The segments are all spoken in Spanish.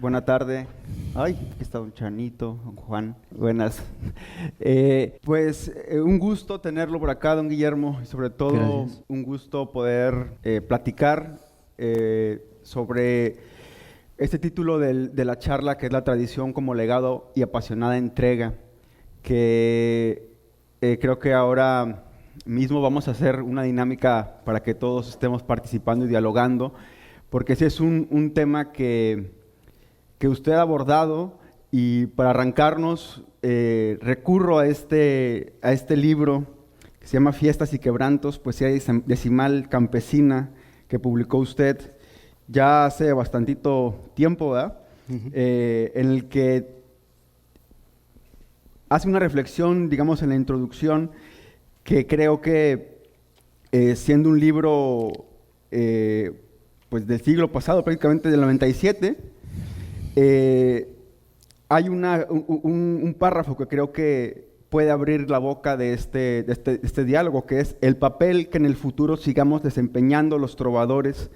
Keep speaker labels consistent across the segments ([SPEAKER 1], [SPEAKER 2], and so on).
[SPEAKER 1] buena tarde. Ay, aquí está don Chanito, don Juan. Buenas. Un gusto tenerlo por acá, don Guillermo, y sobre todo
[SPEAKER 2] Gracias.
[SPEAKER 1] un gusto poder platicar sobre este título de la charla, que es la tradición como legado y apasionada entrega, que creo que ahora mismo vamos a hacer una dinámica para que todos estemos participando y dialogando, porque ese es un tema que usted ha abordado, y para arrancarnos recurro a este libro que se llama Fiestas y Quebrantos, poesía decimal campesina, que publicó usted ya hace bastantito tiempo, ¿verdad? En el que hace una reflexión, digamos, en la introducción, que creo que siendo un libro pues del siglo pasado, prácticamente del 97, hay un párrafo que creo que puede abrir la boca de este diálogo, que es: el papel que en el futuro sigamos desempeñando los trovadores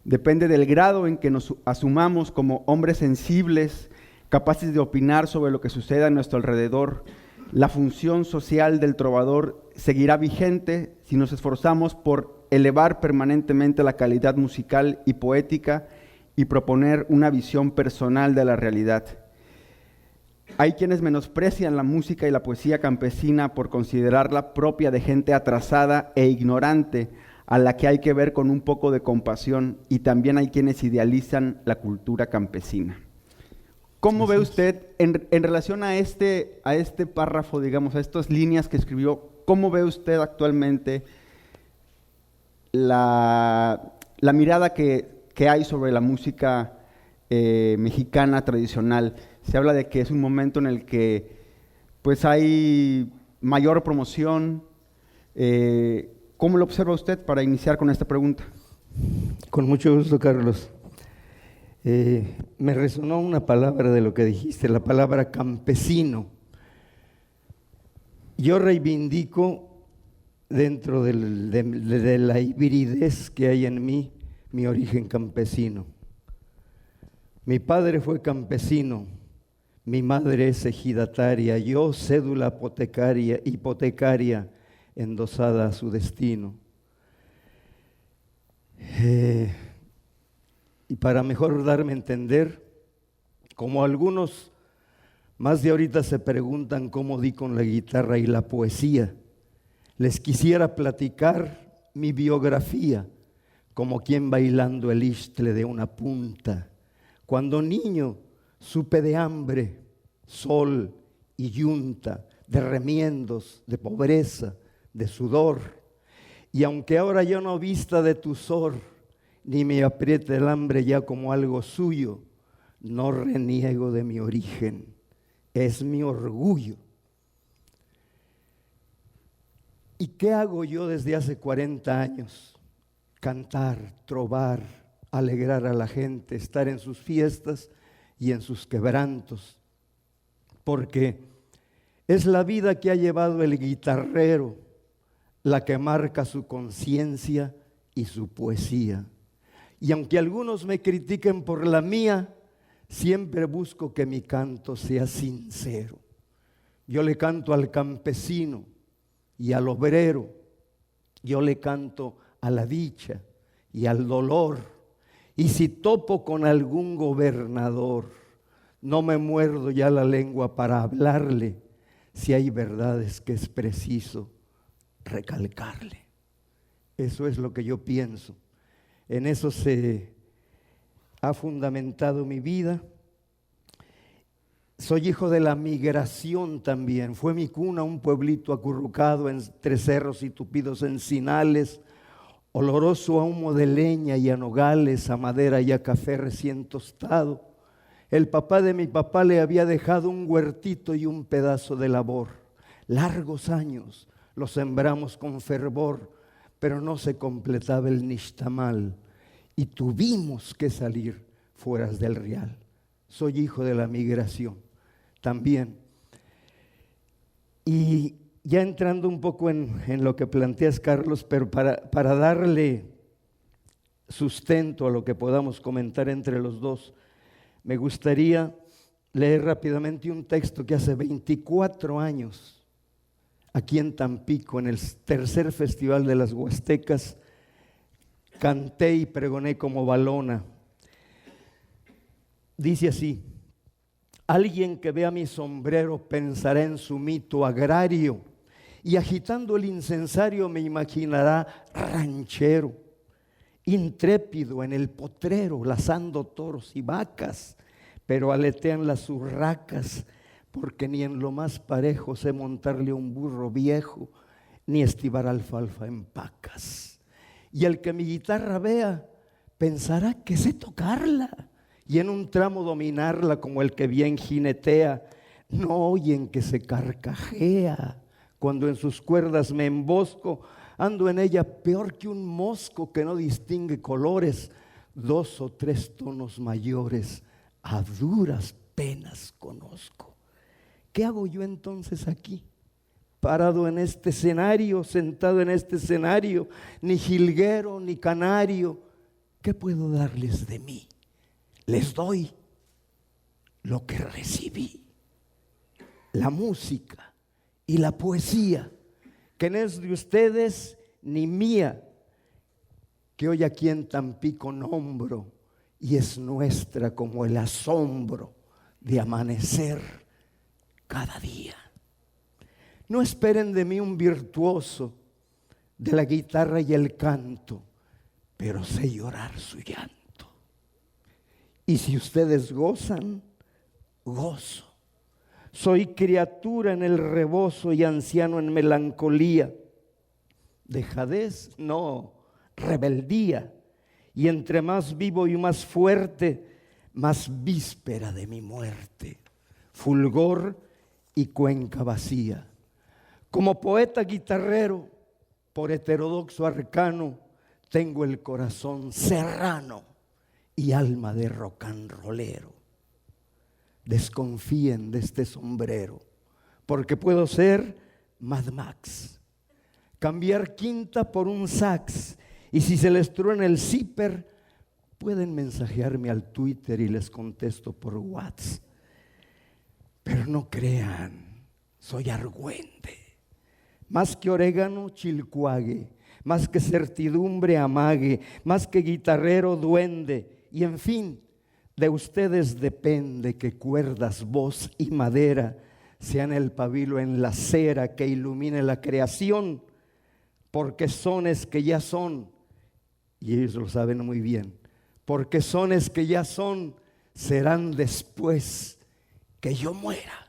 [SPEAKER 1] depende del grado en que nos asumamos como hombres sensibles, capaces de opinar sobre lo que suceda a nuestro alrededor. La función social del trovador seguirá vigente si nos esforzamos por elevar permanentemente la calidad musical y poética y proponer una visión personal de la realidad. Hay quienes menosprecian la música y la poesía campesina por considerarla propia de gente atrasada e ignorante, a la que hay que ver con un poco de compasión, y también hay quienes idealizan la cultura campesina. ¿Cómo ve usted, en relación a este párrafo, digamos, a estas líneas que escribió, cómo ve usted actualmente la mirada que hay sobre la música mexicana tradicional? Se habla de que es un momento en el que pues hay mayor promoción. ¿Cómo lo observa usted, para iniciar con esta pregunta?
[SPEAKER 2] Con mucho gusto, Carlos. Me resonó una palabra de lo que dijiste, la palabra campesino. Yo reivindico dentro de la hibridez que hay en mí, mi origen campesino. Mi padre fue campesino, mi madre es ejidataria, yo cédula hipotecaria endosada a su destino. Y para mejor darme a entender, como algunos más de ahorita se preguntan cómo di con la guitarra y la poesía, les quisiera platicar mi biografía, como quien bailando el istle de una punta. Cuando niño supe de hambre, sol y yunta, de remiendos, de pobreza, de sudor. Y aunque ahora yo no vista de tu sor, ni me apriete el hambre ya como algo suyo, no reniego de mi origen, es mi orgullo. ¿Y qué hago yo desde hace 40 años? Cantar, trovar, alegrar a la gente, estar en sus fiestas y en sus quebrantos, porque es la vida que ha llevado el guitarrero, la que marca su conciencia y su poesía. Y aunque algunos me critiquen por la mía, siempre busco que mi canto sea sincero. Yo le canto al campesino y al obrero, yo le canto a la dicha y al dolor. Y si topo con algún gobernador, no me muerdo ya la lengua para hablarle, si hay verdades que es preciso recalcarle. Eso es lo que yo pienso. En eso se ha fundamentado mi vida. Soy hijo de la migración también. Fue mi cuna un pueblito acurrucado entre cerros y tupidos encinales, oloroso a humo de leña y a nogales, a madera y a café recién tostado. El papá de mi papá le había dejado un huertito y un pedazo de labor. Largos años lo sembramos con fervor, pero no se completaba el nixtamal y tuvimos que salir fuera del real. Soy hijo de la migración también. Y ya entrando un poco en lo que planteas, Carlos, pero para darle sustento a lo que podamos comentar entre los dos, me gustaría leer rápidamente un texto que hace 24 años, aquí en Tampico, en el tercer Festival de las Huastecas, canté y pregoné como Valona. Dice así: alguien que vea mi sombrero pensará en su mito agrario, y agitando el incensario me imaginará ranchero, intrépido en el potrero, lazando toros y vacas, pero aletean las urracas, porque ni en lo más parejo sé montarle a un burro viejo, ni estivar alfalfa en pacas. Y el que mi guitarra vea, pensará que sé tocarla, y en un tramo dominarla como el que bien jinetea. No oyen que se carcajea, cuando en sus cuerdas me embosco, ando en ella peor que un mosco que no distingue colores, 2 o 3 tonos mayores, a duras penas conozco. ¿Qué hago yo entonces aquí? Parado en este escenario, sentado en este escenario, ni jilguero ni canario. ¿Qué puedo darles de mí? Les doy lo que recibí, la música y la poesía, que no es de ustedes ni mía, que hoy aquí en Tampico nombro, y es nuestra como el asombro de amanecer cada día. No esperen de mí un virtuoso de la guitarra y el canto, pero sé llorar su llanto. Y si ustedes gozan, gozo. Soy criatura en el rebozo y anciano en melancolía. Dejadez, no, rebeldía. Y entre más vivo y más fuerte, más víspera de mi muerte. Fulgor y cuenca vacía. Como poeta guitarrero, por heterodoxo arcano, tengo el corazón serrano y alma de rock and rollero. Desconfíen de este sombrero, porque puedo ser Mad Max, cambiar quinta por un sax, y si se les truena el zipper, pueden mensajearme al Twitter y les contesto por WhatsApp. Pero no crean, soy argüente, más que orégano chilcuague, más que certidumbre amague, más que guitarrero duende, y en fin, de ustedes depende que cuerdas, voz y madera sean el pabilo en la cera que ilumine la creación, porque sones que ya son, y ellos lo saben muy bien, porque sones que ya son serán después que yo muera.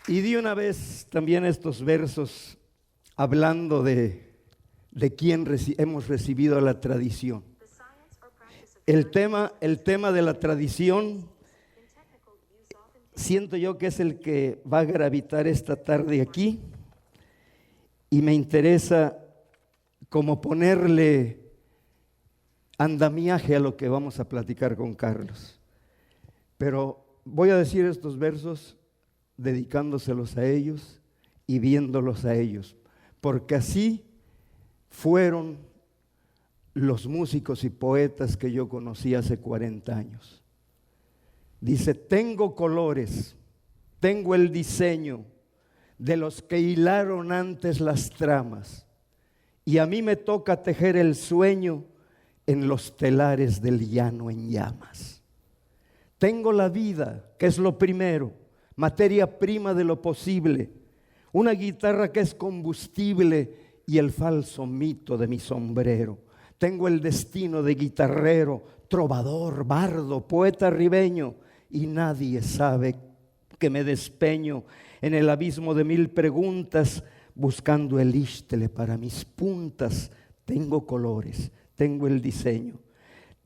[SPEAKER 2] Y de una vez también estos versos hablando de quién hemos recibido la tradición. El tema de la tradición siento yo que es el que va a gravitar esta tarde aquí, y me interesa como ponerle andamiaje a lo que vamos a platicar con Carlos. Pero voy a decir estos versos dedicándoselos a ellos y viéndolos a ellos, porque así fueron los músicos y poetas que yo conocí hace 40 años. Dice: tengo colores, tengo el diseño de los que hilaron antes las tramas, y a mí me toca tejer el sueño en los telares del llano en llamas. Tengo la vida, que es lo primero, materia prima de lo posible, una guitarra que es combustible y el falso mito de mi sombrero. Tengo el destino de guitarrero, trovador, bardo, poeta ribeño, y nadie sabe que me despeño en el abismo de 1000 preguntas, buscando el ístele para mis puntas. Tengo colores, tengo el diseño,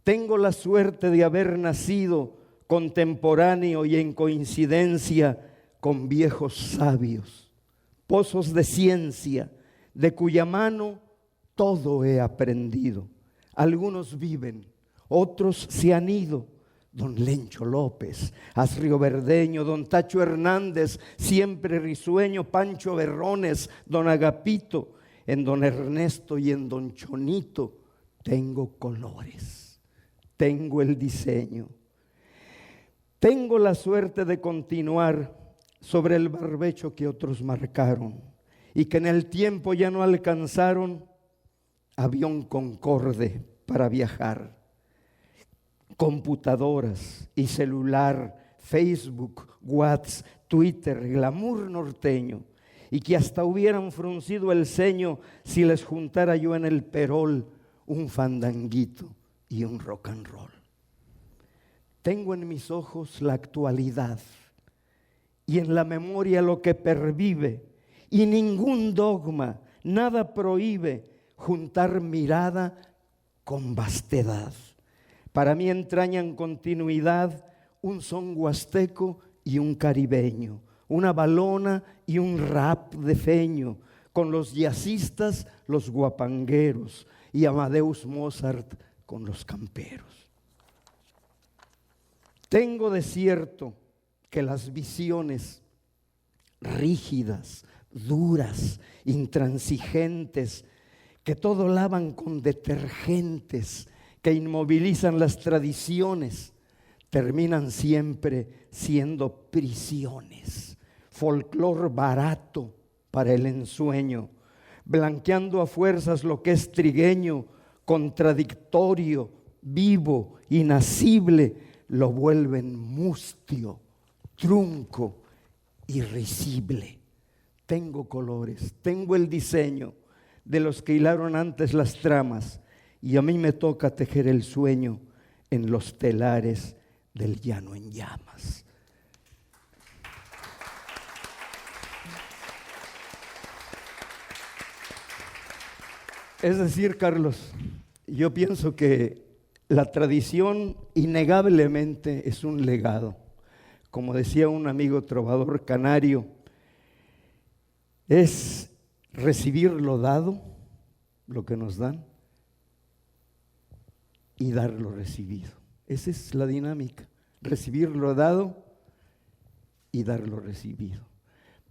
[SPEAKER 2] tengo la suerte de haber nacido contemporáneo y en coincidencia con viejos sabios, pozos de ciencia, de cuya mano todo he aprendido. Algunos viven, otros se han ido, don Lencho López, Asrio Verdeño, don Tacho Hernández, siempre risueño, Pancho Berrones, don Agapito, en don Ernesto y en don Chonito tengo colores, tengo el diseño. Tengo la suerte de continuar sobre el barbecho que otros marcaron y que en el tiempo ya no alcanzaron avión Concorde para viajar. Computadoras y celular, Facebook, WhatsApp, Twitter, glamour norteño, y que hasta hubieran fruncido el ceño si les juntara yo en el perol un fandanguito y un rock and roll. Tengo en mis ojos la actualidad y en la memoria lo que pervive, y ningún dogma, nada prohíbe juntar mirada con vastedad. Para mí entrañan continuidad un son huasteco y un caribeño, una balona y un rap de feño, con los jazzistas, los guapangueros y Amadeus Mozart con los camperos. Tengo de cierto que las visiones rígidas, duras, intransigentes, que todo lavan con detergentes, que inmovilizan las tradiciones, terminan siempre siendo prisiones, folclor barato para el ensueño, blanqueando a fuerzas lo que es trigueño, contradictorio, vivo, inacible, lo vuelven mustio, trunco, irrisible. Tengo colores, tengo el diseño de los que hilaron antes las tramas, y a mí me toca tejer el sueño en los telares del llano en llamas. Es decir, Carlos, yo pienso que la tradición innegablemente es un legado. Como decía un amigo trovador canario, es recibir lo dado, lo que nos dan, y dar lo recibido. Esa es la dinámica, recibir lo dado y dar lo recibido.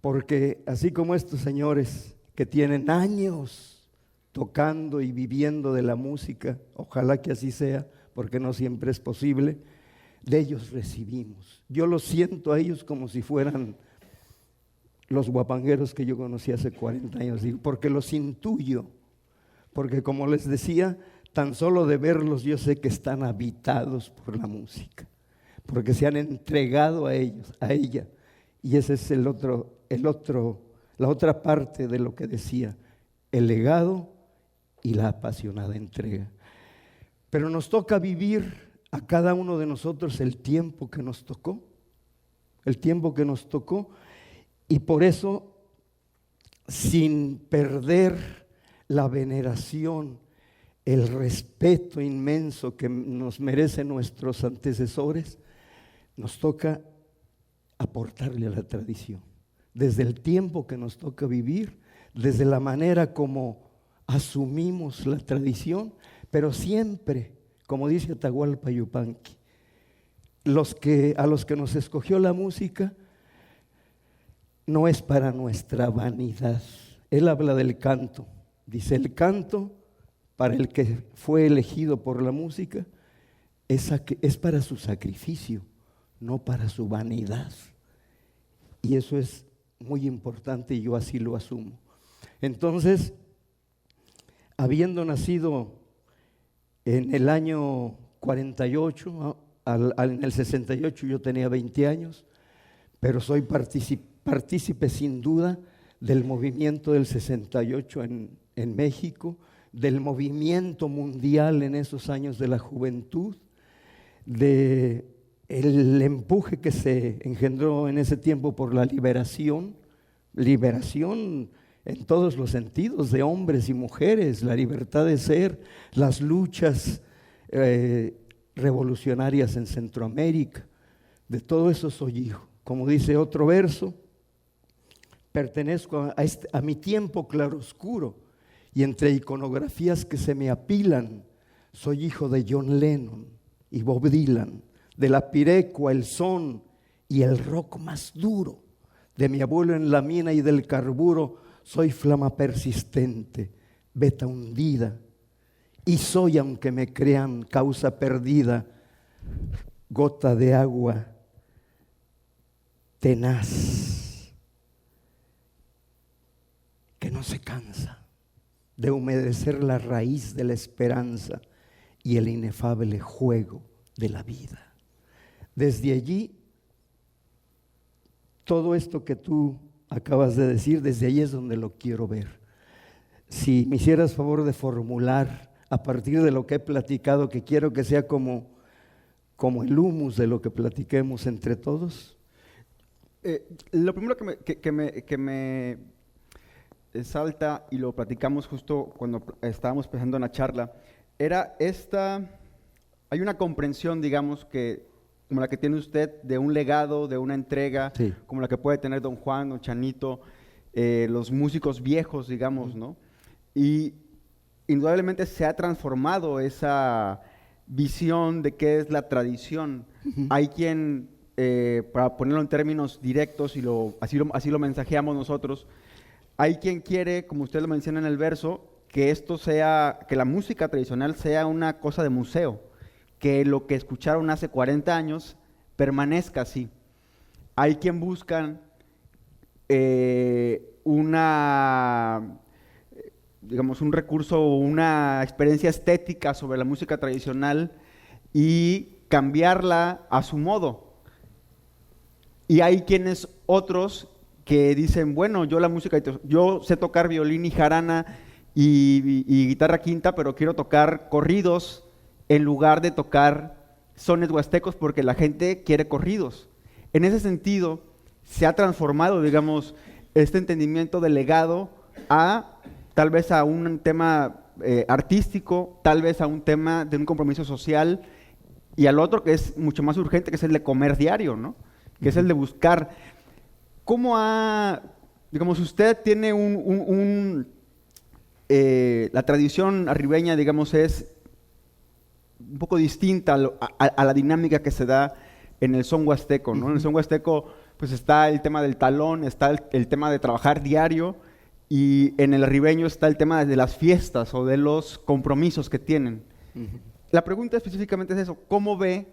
[SPEAKER 2] Porque así como estos señores que tienen años tocando y viviendo de la música, ojalá que así sea, porque no siempre es posible, de ellos recibimos. Yo los siento a ellos como si fueran los guapangueros que yo conocí hace 40 años, porque los intuyo, porque como les decía, tan solo de verlos yo sé que están habitados por la música, porque se han entregado a ellos, a ella, y ese es la otra parte de lo que decía, el legado y la apasionada entrega. Pero nos toca vivir a cada uno de nosotros el tiempo que nos tocó, y por eso, sin perder la veneración, el respeto inmenso que nos merecen nuestros antecesores, nos toca aportarle a la tradición, desde el tiempo que nos toca vivir, desde la manera como asumimos la tradición, pero siempre, como dice Atahualpa Yupanqui, a los que nos escogió la música no es para nuestra vanidad. Él habla del canto, dice el canto para el que fue elegido por la música es para su sacrificio, no para su vanidad. Y eso es muy importante y yo así lo asumo. Entonces, habiendo nacido en el año 48, en el 68 yo tenía 20 años, pero soy partícipe sin duda del movimiento del 68 en México, del movimiento mundial en esos años de la juventud, del empuje que se engendró en ese tiempo por la liberación en todos los sentidos, de hombres y mujeres, la libertad de ser, las luchas revolucionarias en Centroamérica. De todo eso soy hijo. Como dice otro verso, pertenezco a mi tiempo claroscuro, y entre iconografías que se me apilan, soy hijo de John Lennon y Bob Dylan, de la pirecua, el son y el rock más duro, de mi abuelo en la mina y del carburo, soy flama persistente, veta hundida, y soy, aunque me crean, causa perdida, gota de agua tenaz, que no se cansa de humedecer la raíz de la esperanza y el inefable juego de la vida. Desde allí, todo esto que tú acabas de decir, desde allí es donde lo quiero ver. Si me hicieras favor de formular a partir de lo que he platicado, que quiero que sea como el humus de lo que platiquemos entre todos.
[SPEAKER 1] Lo primero que me salta, y lo platicamos justo cuando estábamos empezando en la charla, era hay una comprensión, digamos, como la que tiene usted, de un legado, de una entrega,
[SPEAKER 2] Sí.
[SPEAKER 1] como la que puede tener don Juan, don Chanito, los músicos viejos, digamos, ¿no? Y indudablemente se ha transformado esa visión de qué es la tradición. Hay quien, para ponerlo en términos directos, y así lo mensajeamos nosotros, hay quien quiere, como usted lo menciona en el verso, que la música tradicional sea una cosa de museo, que lo que escucharon hace 40 años permanezca así. Hay quien busca un recurso o una experiencia estética sobre la música tradicional y cambiarla a su modo. Y hay otros que dicen, bueno, yo sé tocar violín y jarana y guitarra quinta, pero quiero tocar corridos en lugar de tocar sones huastecos porque la gente quiere corridos. En ese sentido, se ha transformado, digamos, este entendimiento del legado tal vez a un tema artístico, tal vez a un tema de un compromiso social, y al otro que es mucho más urgente, que es el de comer diario, ¿no? Que es el de buscar. Digamos, usted tiene la tradición arribeña, digamos, es un poco distinta a la dinámica que se da en el son huasteco, ¿no? En el son huasteco, pues está el tema del talón, está el tema de trabajar diario, y en el arribeño está el tema de las fiestas o de los compromisos que tienen. La pregunta específicamente es eso: ¿cómo ve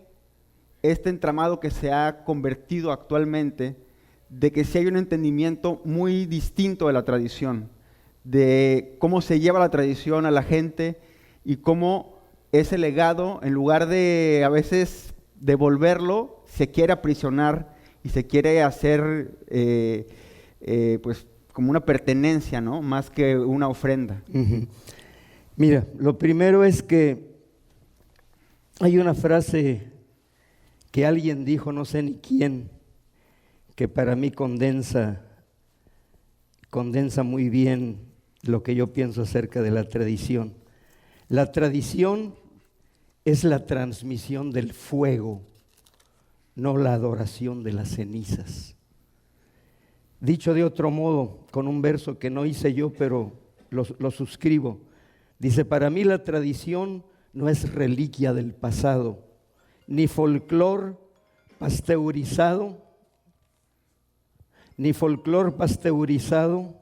[SPEAKER 1] este entramado que se ha convertido actualmente, de que sí hay un entendimiento muy distinto de la tradición, de cómo se lleva la tradición a la gente y cómo ese legado, en lugar de a veces devolverlo, se quiere aprisionar y se quiere hacer pues como una pertenencia, ¿no? Más que una ofrenda?
[SPEAKER 2] Mira, lo primero es que hay una frase que alguien dijo, no sé ni quién, que para mí condensa muy bien lo que yo pienso acerca de la tradición. La tradición es la transmisión del fuego, no la adoración de las cenizas. Dicho de otro modo, con un verso que no hice yo, pero lo suscribo, dice: para mí la tradición no es reliquia del pasado, ni folclor pasteurizado, ni folclor pasteurizado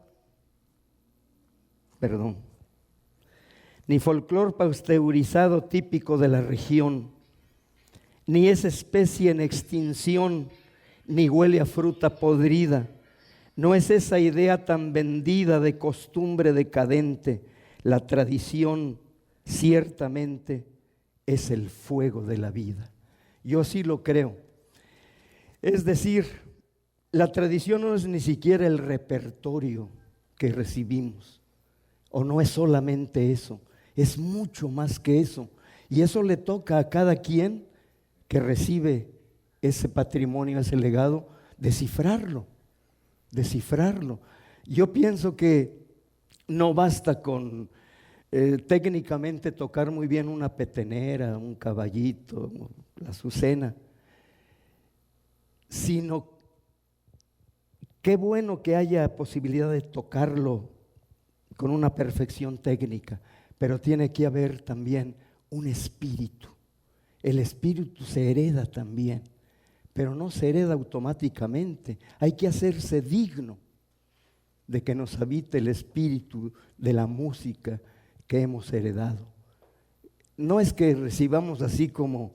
[SPEAKER 2] típico de la región, ni es especie en extinción, ni huele a fruta podrida. No es esa idea tan vendida de costumbre decadente. La tradición ciertamente es el fuego de la vida. Yo así lo creo. Es decir, la tradición no es ni siquiera el repertorio que recibimos, o no es solamente eso, es mucho más que eso. Y eso le toca a cada quien que recibe ese patrimonio, ese legado, descifrarlo. Yo pienso que no basta con técnicamente tocar muy bien una petenera, un caballito, la azucena, sino qué bueno que haya posibilidad de tocarlo con una perfección técnica, pero tiene que haber también un espíritu. El espíritu se hereda también, pero no se hereda automáticamente. Hay que hacerse digno de que nos habite el espíritu de la música que hemos heredado. No es que recibamos así como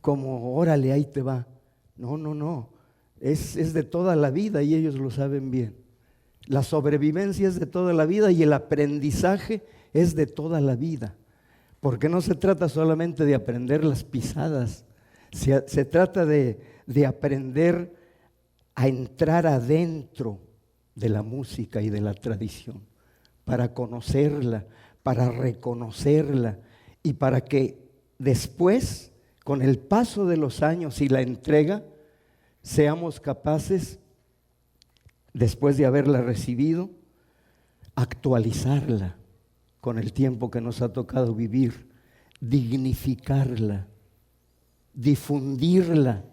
[SPEAKER 2] órale, ahí te va. No. Es de toda la vida y ellos lo saben bien. La sobrevivencia es de toda la vida y el aprendizaje es de toda la vida. Porque no se trata solamente de aprender las pisadas, se trata de aprender a entrar adentro de la música y de la tradición, para conocerla, para reconocerla y para que después, con el paso de los años y la entrega, seamos capaces, después de haberla recibido, actualizarla con el tiempo que nos ha tocado vivir, dignificarla, difundirla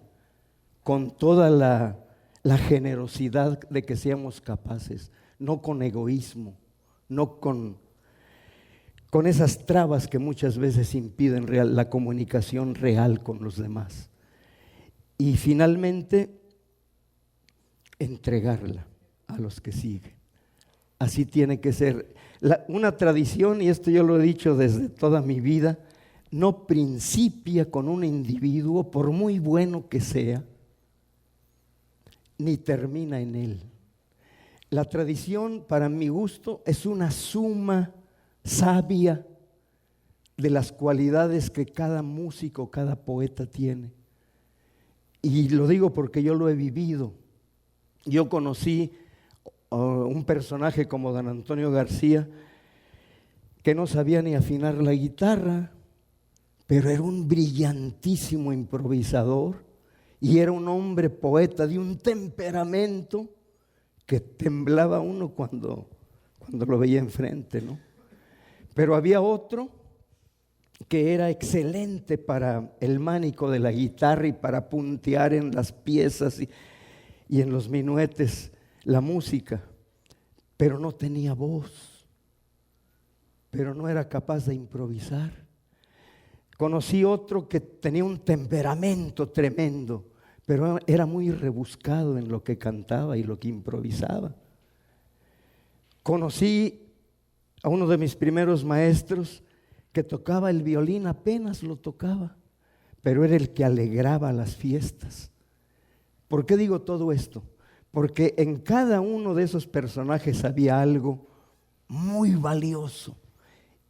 [SPEAKER 2] con toda la generosidad de que seamos capaces, no con egoísmo, no con esas trabas que muchas veces impiden la comunicación real con los demás. Y finalmente, entregarla a los que siguen. Así tiene que ser. Una tradición, y esto yo lo he dicho desde toda mi vida, no principia con un individuo, por muy bueno que sea, ni termina en él. La tradición, para mi gusto, es una suma sabia de las cualidades que cada músico, cada poeta tiene. Y lo digo porque yo lo he vivido. Yo conocí un personaje como don Antonio García, que no sabía ni afinar la guitarra, pero era un brillantísimo improvisador y era un hombre poeta de un temperamento que temblaba uno cuando lo veía enfrente, ¿no? Pero había otro que era excelente para el mánico de la guitarra y para puntear en las piezas y en los minuetes la música, pero no tenía voz, pero no era capaz de improvisar. Conocí otro que tenía un temperamento tremendo, pero era muy rebuscado en lo que cantaba y lo que improvisaba. Conocí a uno de mis primeros maestros que tocaba el violín, apenas lo tocaba, pero era el que alegraba las fiestas. ¿Por qué digo todo esto? Porque en cada uno de esos personajes había algo muy valioso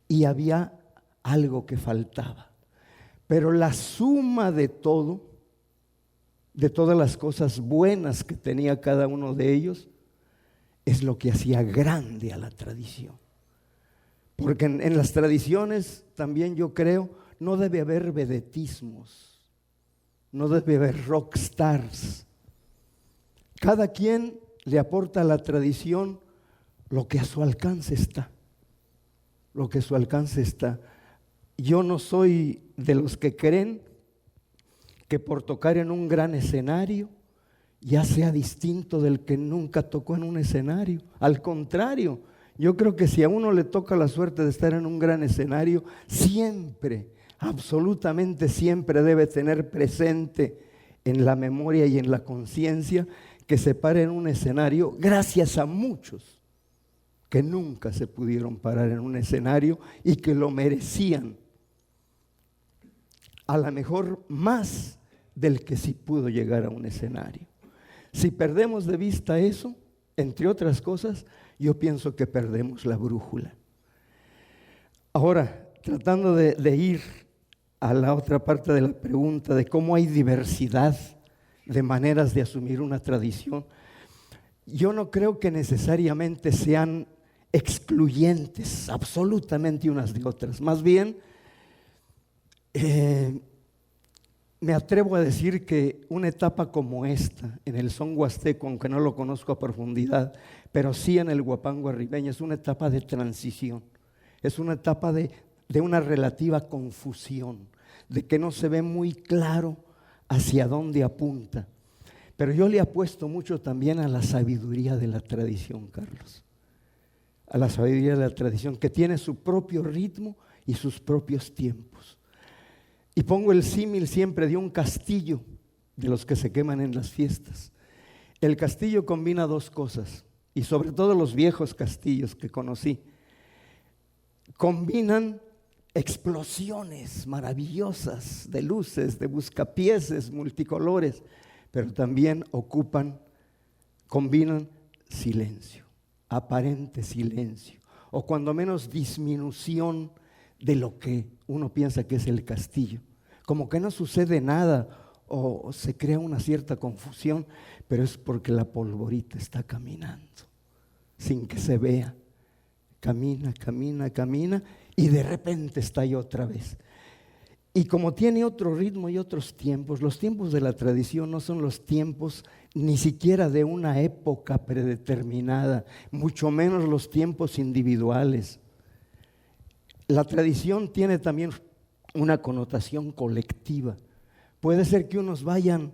[SPEAKER 2] y había algo que faltaba. Pero la suma de todo, de todas las cosas buenas que tenía cada uno de ellos, es lo que hacía grande a la tradición. Porque en las tradiciones también yo creo no debe haber vedetismos, no debe haber rockstars. Cada quien le aporta a la tradición lo que a su alcance está, lo que a su alcance está. Yo no soy de los que creen que por tocar en un gran escenario ya sea distinto del que nunca tocó en un escenario. Al contrario, yo creo que si a uno le toca la suerte de estar en un gran escenario, siempre, absolutamente siempre debe tener presente en la memoria y en la conciencia que se para en un escenario gracias a muchos que nunca se pudieron parar en un escenario y que lo merecían. A lo mejor más del que sí pudo llegar a un escenario. Si perdemos de vista eso, entre otras cosas, yo pienso que perdemos la brújula. Ahora, tratando de ir a la otra parte de la pregunta de cómo hay diversidad de maneras de asumir una tradición, yo no creo que necesariamente sean excluyentes absolutamente unas de otras. Más bien, me atrevo a decir que una etapa como esta, en el son huasteco, aunque no lo conozco a profundidad, pero sí en el huapango arribeño, es una etapa de transición, es una etapa de una relativa confusión, de que no se ve muy claro hacia dónde apunta. Pero yo le apuesto mucho también a la sabiduría de la tradición, Carlos, a la sabiduría de la tradición, que tiene su propio ritmo y sus propios tiempos. Y pongo el símil siempre de un castillo, de los que se queman en las fiestas. El castillo combina dos cosas, y sobre todo los viejos castillos que conocí, combinan explosiones maravillosas de luces, de buscapiéses multicolores, pero también combinan silencio, aparente silencio, o cuando menos disminución de lo que uno piensa que es el castillo. Como que no sucede nada o se crea una cierta confusión, pero es porque la polvorita está caminando sin que se vea. Camina, camina, camina y de repente está ahí otra vez. Y como tiene otro ritmo y otros tiempos, los tiempos de la tradición no son los tiempos ni siquiera de una época predeterminada, mucho menos los tiempos individuales. La tradición tiene también una connotación colectiva. Puede ser que unos vayan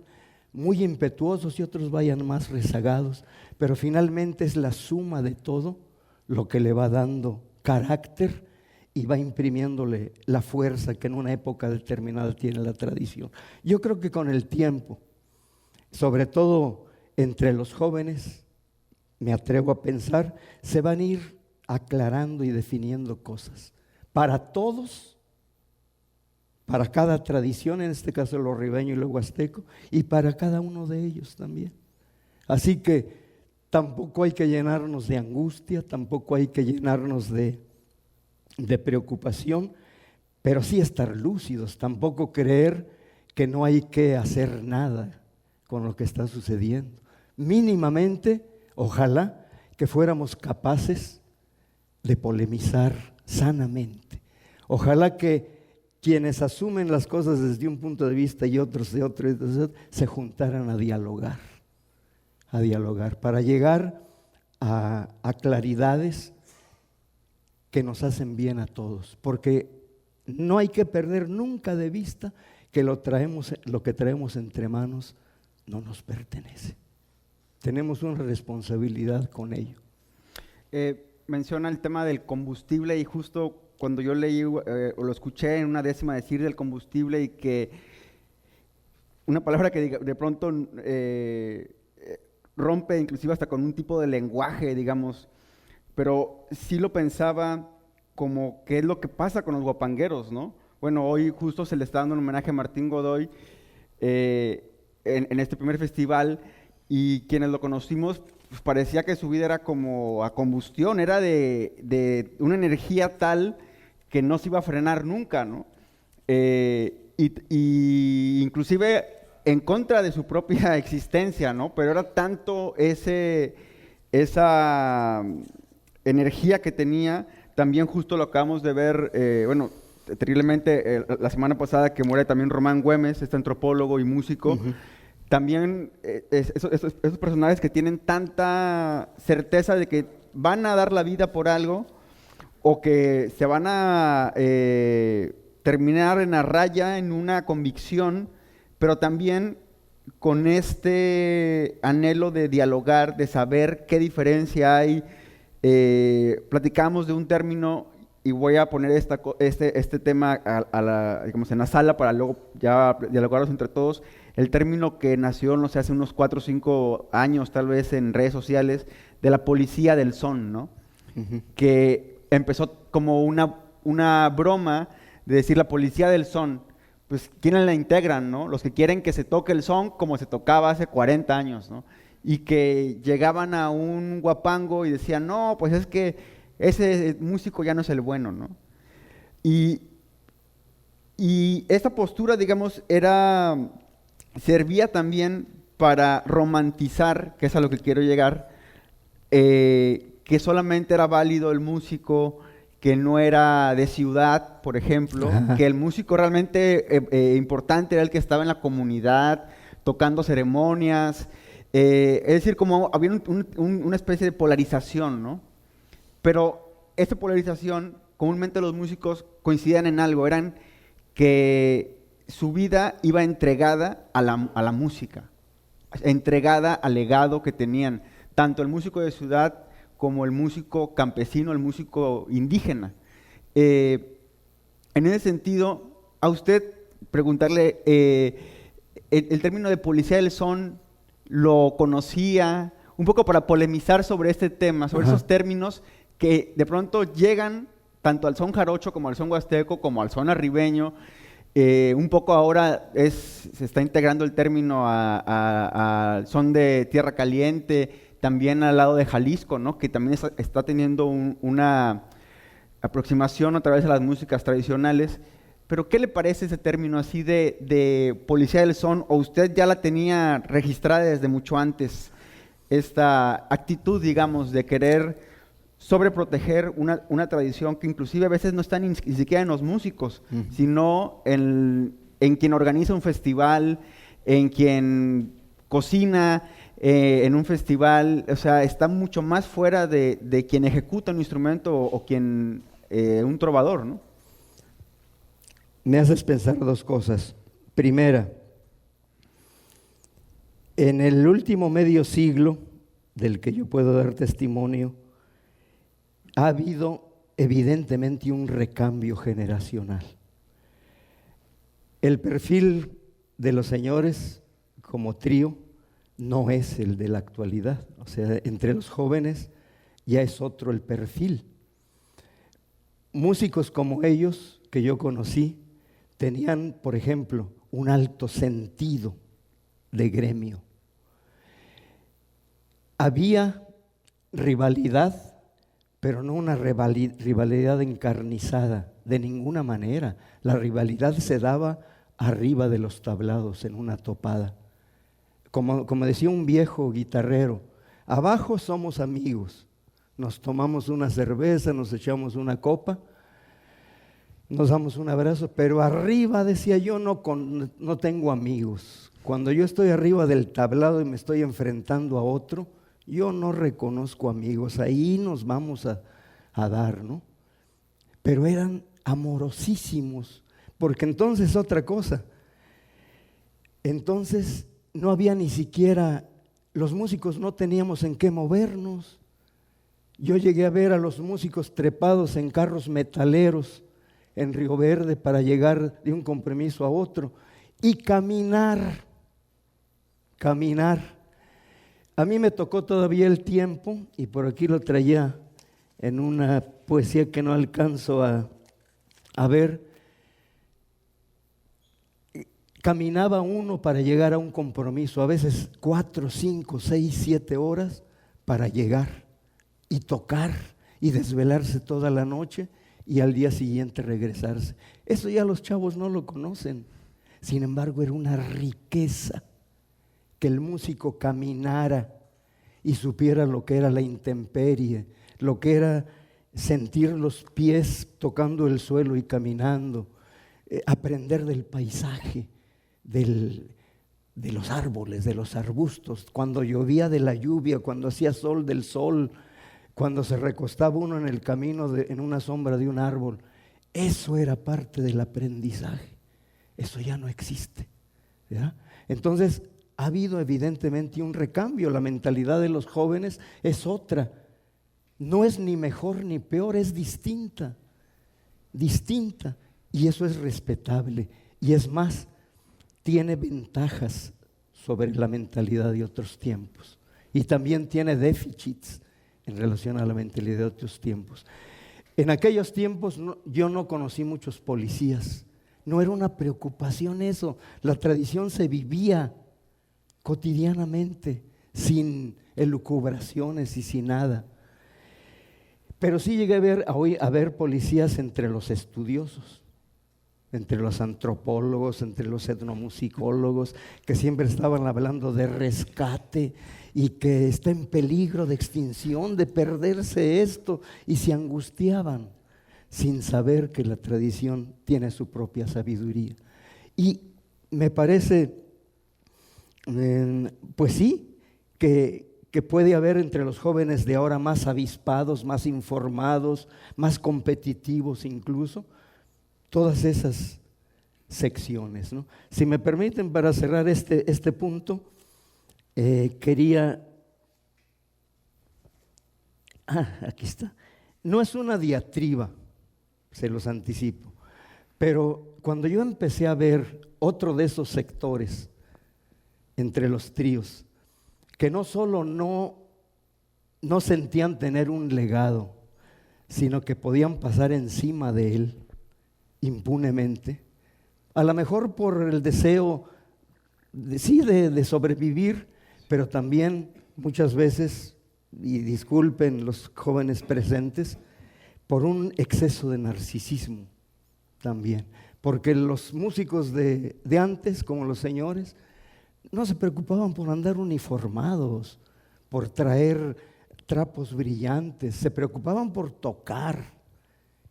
[SPEAKER 2] muy impetuosos y otros vayan más rezagados, pero finalmente es la suma de todo lo que le va dando carácter y va imprimiéndole la fuerza que en una época determinada tiene la tradición. Yo creo que con el tiempo, sobre todo entre los jóvenes, me atrevo a pensar, se van a ir aclarando y definiendo cosas. Para todos, para cada tradición, en este caso lo ribeño y lo huasteco, y para cada uno de ellos también. Así que tampoco hay que llenarnos de angustia, tampoco hay que llenarnos de preocupación, pero sí estar lúcidos, tampoco creer que no hay que hacer nada con lo que está sucediendo. Mínimamente, ojalá que fuéramos capaces de polemizar sanamente. Ojalá que quienes asumen las cosas desde un punto de vista y otros de otro, se juntaran a dialogar para llegar a claridades que nos hacen bien a todos, porque no hay que perder nunca de vista que lo que traemos entre manos no nos pertenece. Tenemos una responsabilidad con ello.
[SPEAKER 1] Menciona el tema del combustible y justo cuando yo leí o lo escuché en una décima decir del combustible y que una palabra que de pronto rompe inclusive hasta con un tipo de lenguaje, digamos, pero sí lo pensaba como qué es lo que pasa con los guapangueros, ¿no? Bueno, hoy justo se le está dando un homenaje a Martín Godoy en este primer festival y quienes lo conocimos pues parecía que su vida era como a combustión, era de una energía tal que no se iba a frenar nunca, ¿no? Y inclusive en contra de su propia existencia, ¿no? Pero era tanto esa energía que tenía, también justo lo acabamos de ver, bueno, terriblemente la semana pasada que muere también Román Güemes, este antropólogo y músico. Uh-huh. También esos personajes que tienen tanta certeza de que van a dar la vida por algo o que se van a terminar en la raya en una convicción, pero también con este anhelo de dialogar, de saber qué diferencia hay. Platicamos de un término y voy a poner este tema digamos, en la sala para luego ya dialogarlos entre todos. El término que nació, no sé, hace unos 4 o 5 años tal vez en redes sociales, de la policía del son, ¿no? Uh-huh. Que empezó como una broma de decir la policía del son, pues ¿quiénes la integran, no? Los que quieren que se toque el son como se tocaba hace 40 años, ¿no? Y que llegaban a un guapango y decían, no, pues es que ese músico ya no es el bueno, ¿no? Y esta postura, digamos, servía también para romantizar, que es a lo que quiero llegar, que solamente era válido el músico que no era de ciudad, por ejemplo, que el músico realmente importante era el que estaba en la comunidad, tocando ceremonias, es decir, como había una especie de polarización, ¿no? Pero esta polarización, comúnmente los músicos coincidían en algo, eran que su vida iba entregada a la música, entregada al legado que tenían, tanto el músico de ciudad como el músico campesino, el músico indígena. En ese sentido, a usted, preguntarle, el término de policía del son, ¿lo conocía? Un poco para polemizar sobre este tema, sobre esos términos que de pronto llegan tanto al son jarocho como al son huasteco, como al son arribeño. Un poco ahora se está integrando el término al son de Tierra Caliente, también al lado de Jalisco, ¿no? Que también está teniendo una aproximación a través de las músicas tradicionales. Pero ¿qué le parece ese término así de policía del son? ¿O usted ya la tenía registrada desde mucho antes? Esta actitud, digamos, de querer sobreproteger una tradición que inclusive a veces no está ni siquiera en los músicos, sino en quien organiza un festival, en quien cocina en un festival. O sea, está mucho más fuera de quien ejecuta un instrumento o quien un trovador, ¿no?
[SPEAKER 2] Me haces pensar dos cosas. Primera, en el último medio siglo, del que yo puedo dar testimonio, ha habido evidentemente un recambio generacional. El perfil de los señores como trío no es el de la actualidad. O sea, entre los jóvenes ya es otro el perfil. Músicos como ellos que yo conocí tenían, por ejemplo, un alto sentido de gremio. Había rivalidad, pero no una rivalidad encarnizada, de ninguna manera. La rivalidad se daba arriba de los tablados en una topada. Como decía un viejo guitarrero, abajo somos amigos, nos tomamos una cerveza, nos echamos una copa, nos damos un abrazo, pero arriba, decía yo, no tengo amigos. Cuando yo estoy arriba del tablado y me estoy enfrentando a otro, yo no reconozco amigos, ahí nos vamos a dar, ¿no? Pero eran amorosísimos, porque entonces otra cosa, entonces no había ni siquiera, los músicos no teníamos en qué movernos. Yo llegué a ver a los músicos trepados en carros metaleros en Río Verde para llegar de un compromiso a otro y caminar. A mí me tocó todavía el tiempo, y por aquí lo traía en una poesía que no alcanzo a ver. Caminaba uno para llegar a un compromiso, a veces 4, 5, 6, 7 horas para llegar y tocar y desvelarse toda la noche y al día siguiente regresarse. Eso ya los chavos no lo conocen. Sin embargo, era una riqueza que el músico caminara y supiera lo que era la intemperie, lo que era sentir los pies tocando el suelo y caminando, aprender del paisaje, de los árboles, de los arbustos, cuando llovía de la lluvia, cuando hacía sol del sol, cuando se recostaba uno en el camino en una sombra de un árbol. Eso era parte del aprendizaje. Eso ya no existe, ¿verdad? Entonces, ha habido evidentemente un recambio. La mentalidad de los jóvenes es otra. No es ni mejor ni peor, es distinta. Y eso es respetable. Y es más, tiene ventajas sobre la mentalidad de otros tiempos. Y también tiene déficits en relación a la mentalidad de otros tiempos. En aquellos tiempos yo no conocí muchos policías. No era una preocupación eso. La tradición se vivía cotidianamente, sin elucubraciones y sin nada. Pero sí llegué a ver policías entre los estudiosos, entre los antropólogos, entre los etnomusicólogos, que siempre estaban hablando de rescate y que está en peligro de extinción, de perderse esto, y se angustiaban sin saber que la tradición tiene su propia sabiduría. Y me parece pues sí, que puede haber entre los jóvenes de ahora más avispados, más informados, más competitivos incluso, todas esas secciones, ¿no? Si me permiten, para cerrar este punto, quería, aquí está, no es una diatriba, se los anticipo, pero cuando yo empecé a ver otro de esos sectores entre los tríos, que no solo no sentían tener un legado, sino que podían pasar encima de él impunemente, a lo mejor por el deseo de sobrevivir, pero también muchas veces, y disculpen los jóvenes presentes, por un exceso de narcisismo también, porque los músicos de antes, como los señores, no se preocupaban por andar uniformados, por traer trapos brillantes, se preocupaban por tocar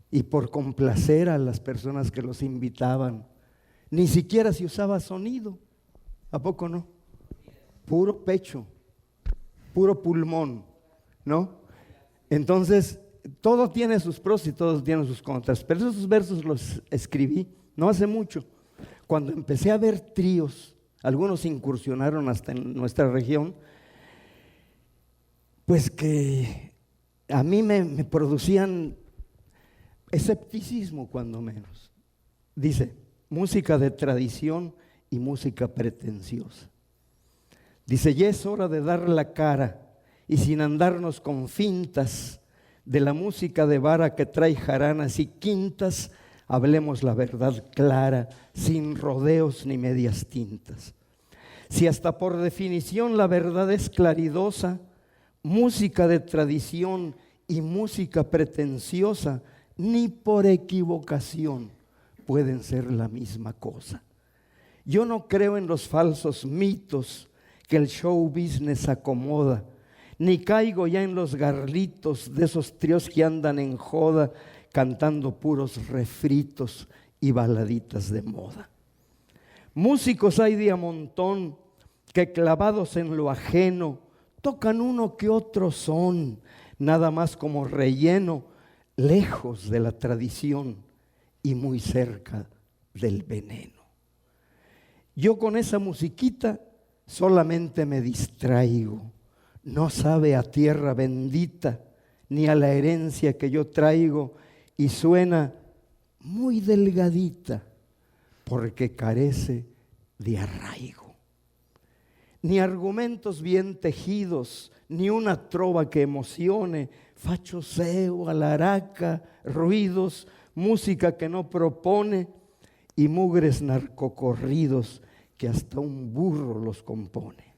[SPEAKER 2] y por complacer a las personas que los invitaban. Ni siquiera se usaba sonido, ¿a poco no? Puro pecho, puro pulmón, ¿no? Entonces, todo tiene sus pros y todo tiene sus contras, pero esos versos los escribí no hace mucho, cuando empecé a ver tríos, algunos incursionaron hasta en nuestra región, pues que a mí me producían escepticismo cuando menos. Dice, música de tradición y música pretenciosa. Dice, ya es hora de dar la cara y sin andarnos con fintas, de la música de vara que trae jaranas y quintas, hablemos la verdad clara, sin rodeos ni medias tintas. Si hasta por definición la verdad es claridosa, música de tradición y música pretenciosa, ni por equivocación pueden ser la misma cosa. Yo no creo en los falsos mitos que el show business acomoda, ni caigo ya en los garlitos de esos tríos que andan en joda cantando puros refritos y baladitas de moda. Músicos hay de a montón que clavados en lo ajeno tocan uno que otro son, nada más como relleno, lejos de la tradición y muy cerca del veneno. Yo con esa musiquita solamente me distraigo, no sabe a tierra bendita ni a la herencia que yo traigo y suena muy delgadita porque carece de arraigo. Ni argumentos bien tejidos, ni una trova que emocione, fachoseo, alaraca, ruidos, música que no propone y mugres narcocorridos que hasta un burro los compone.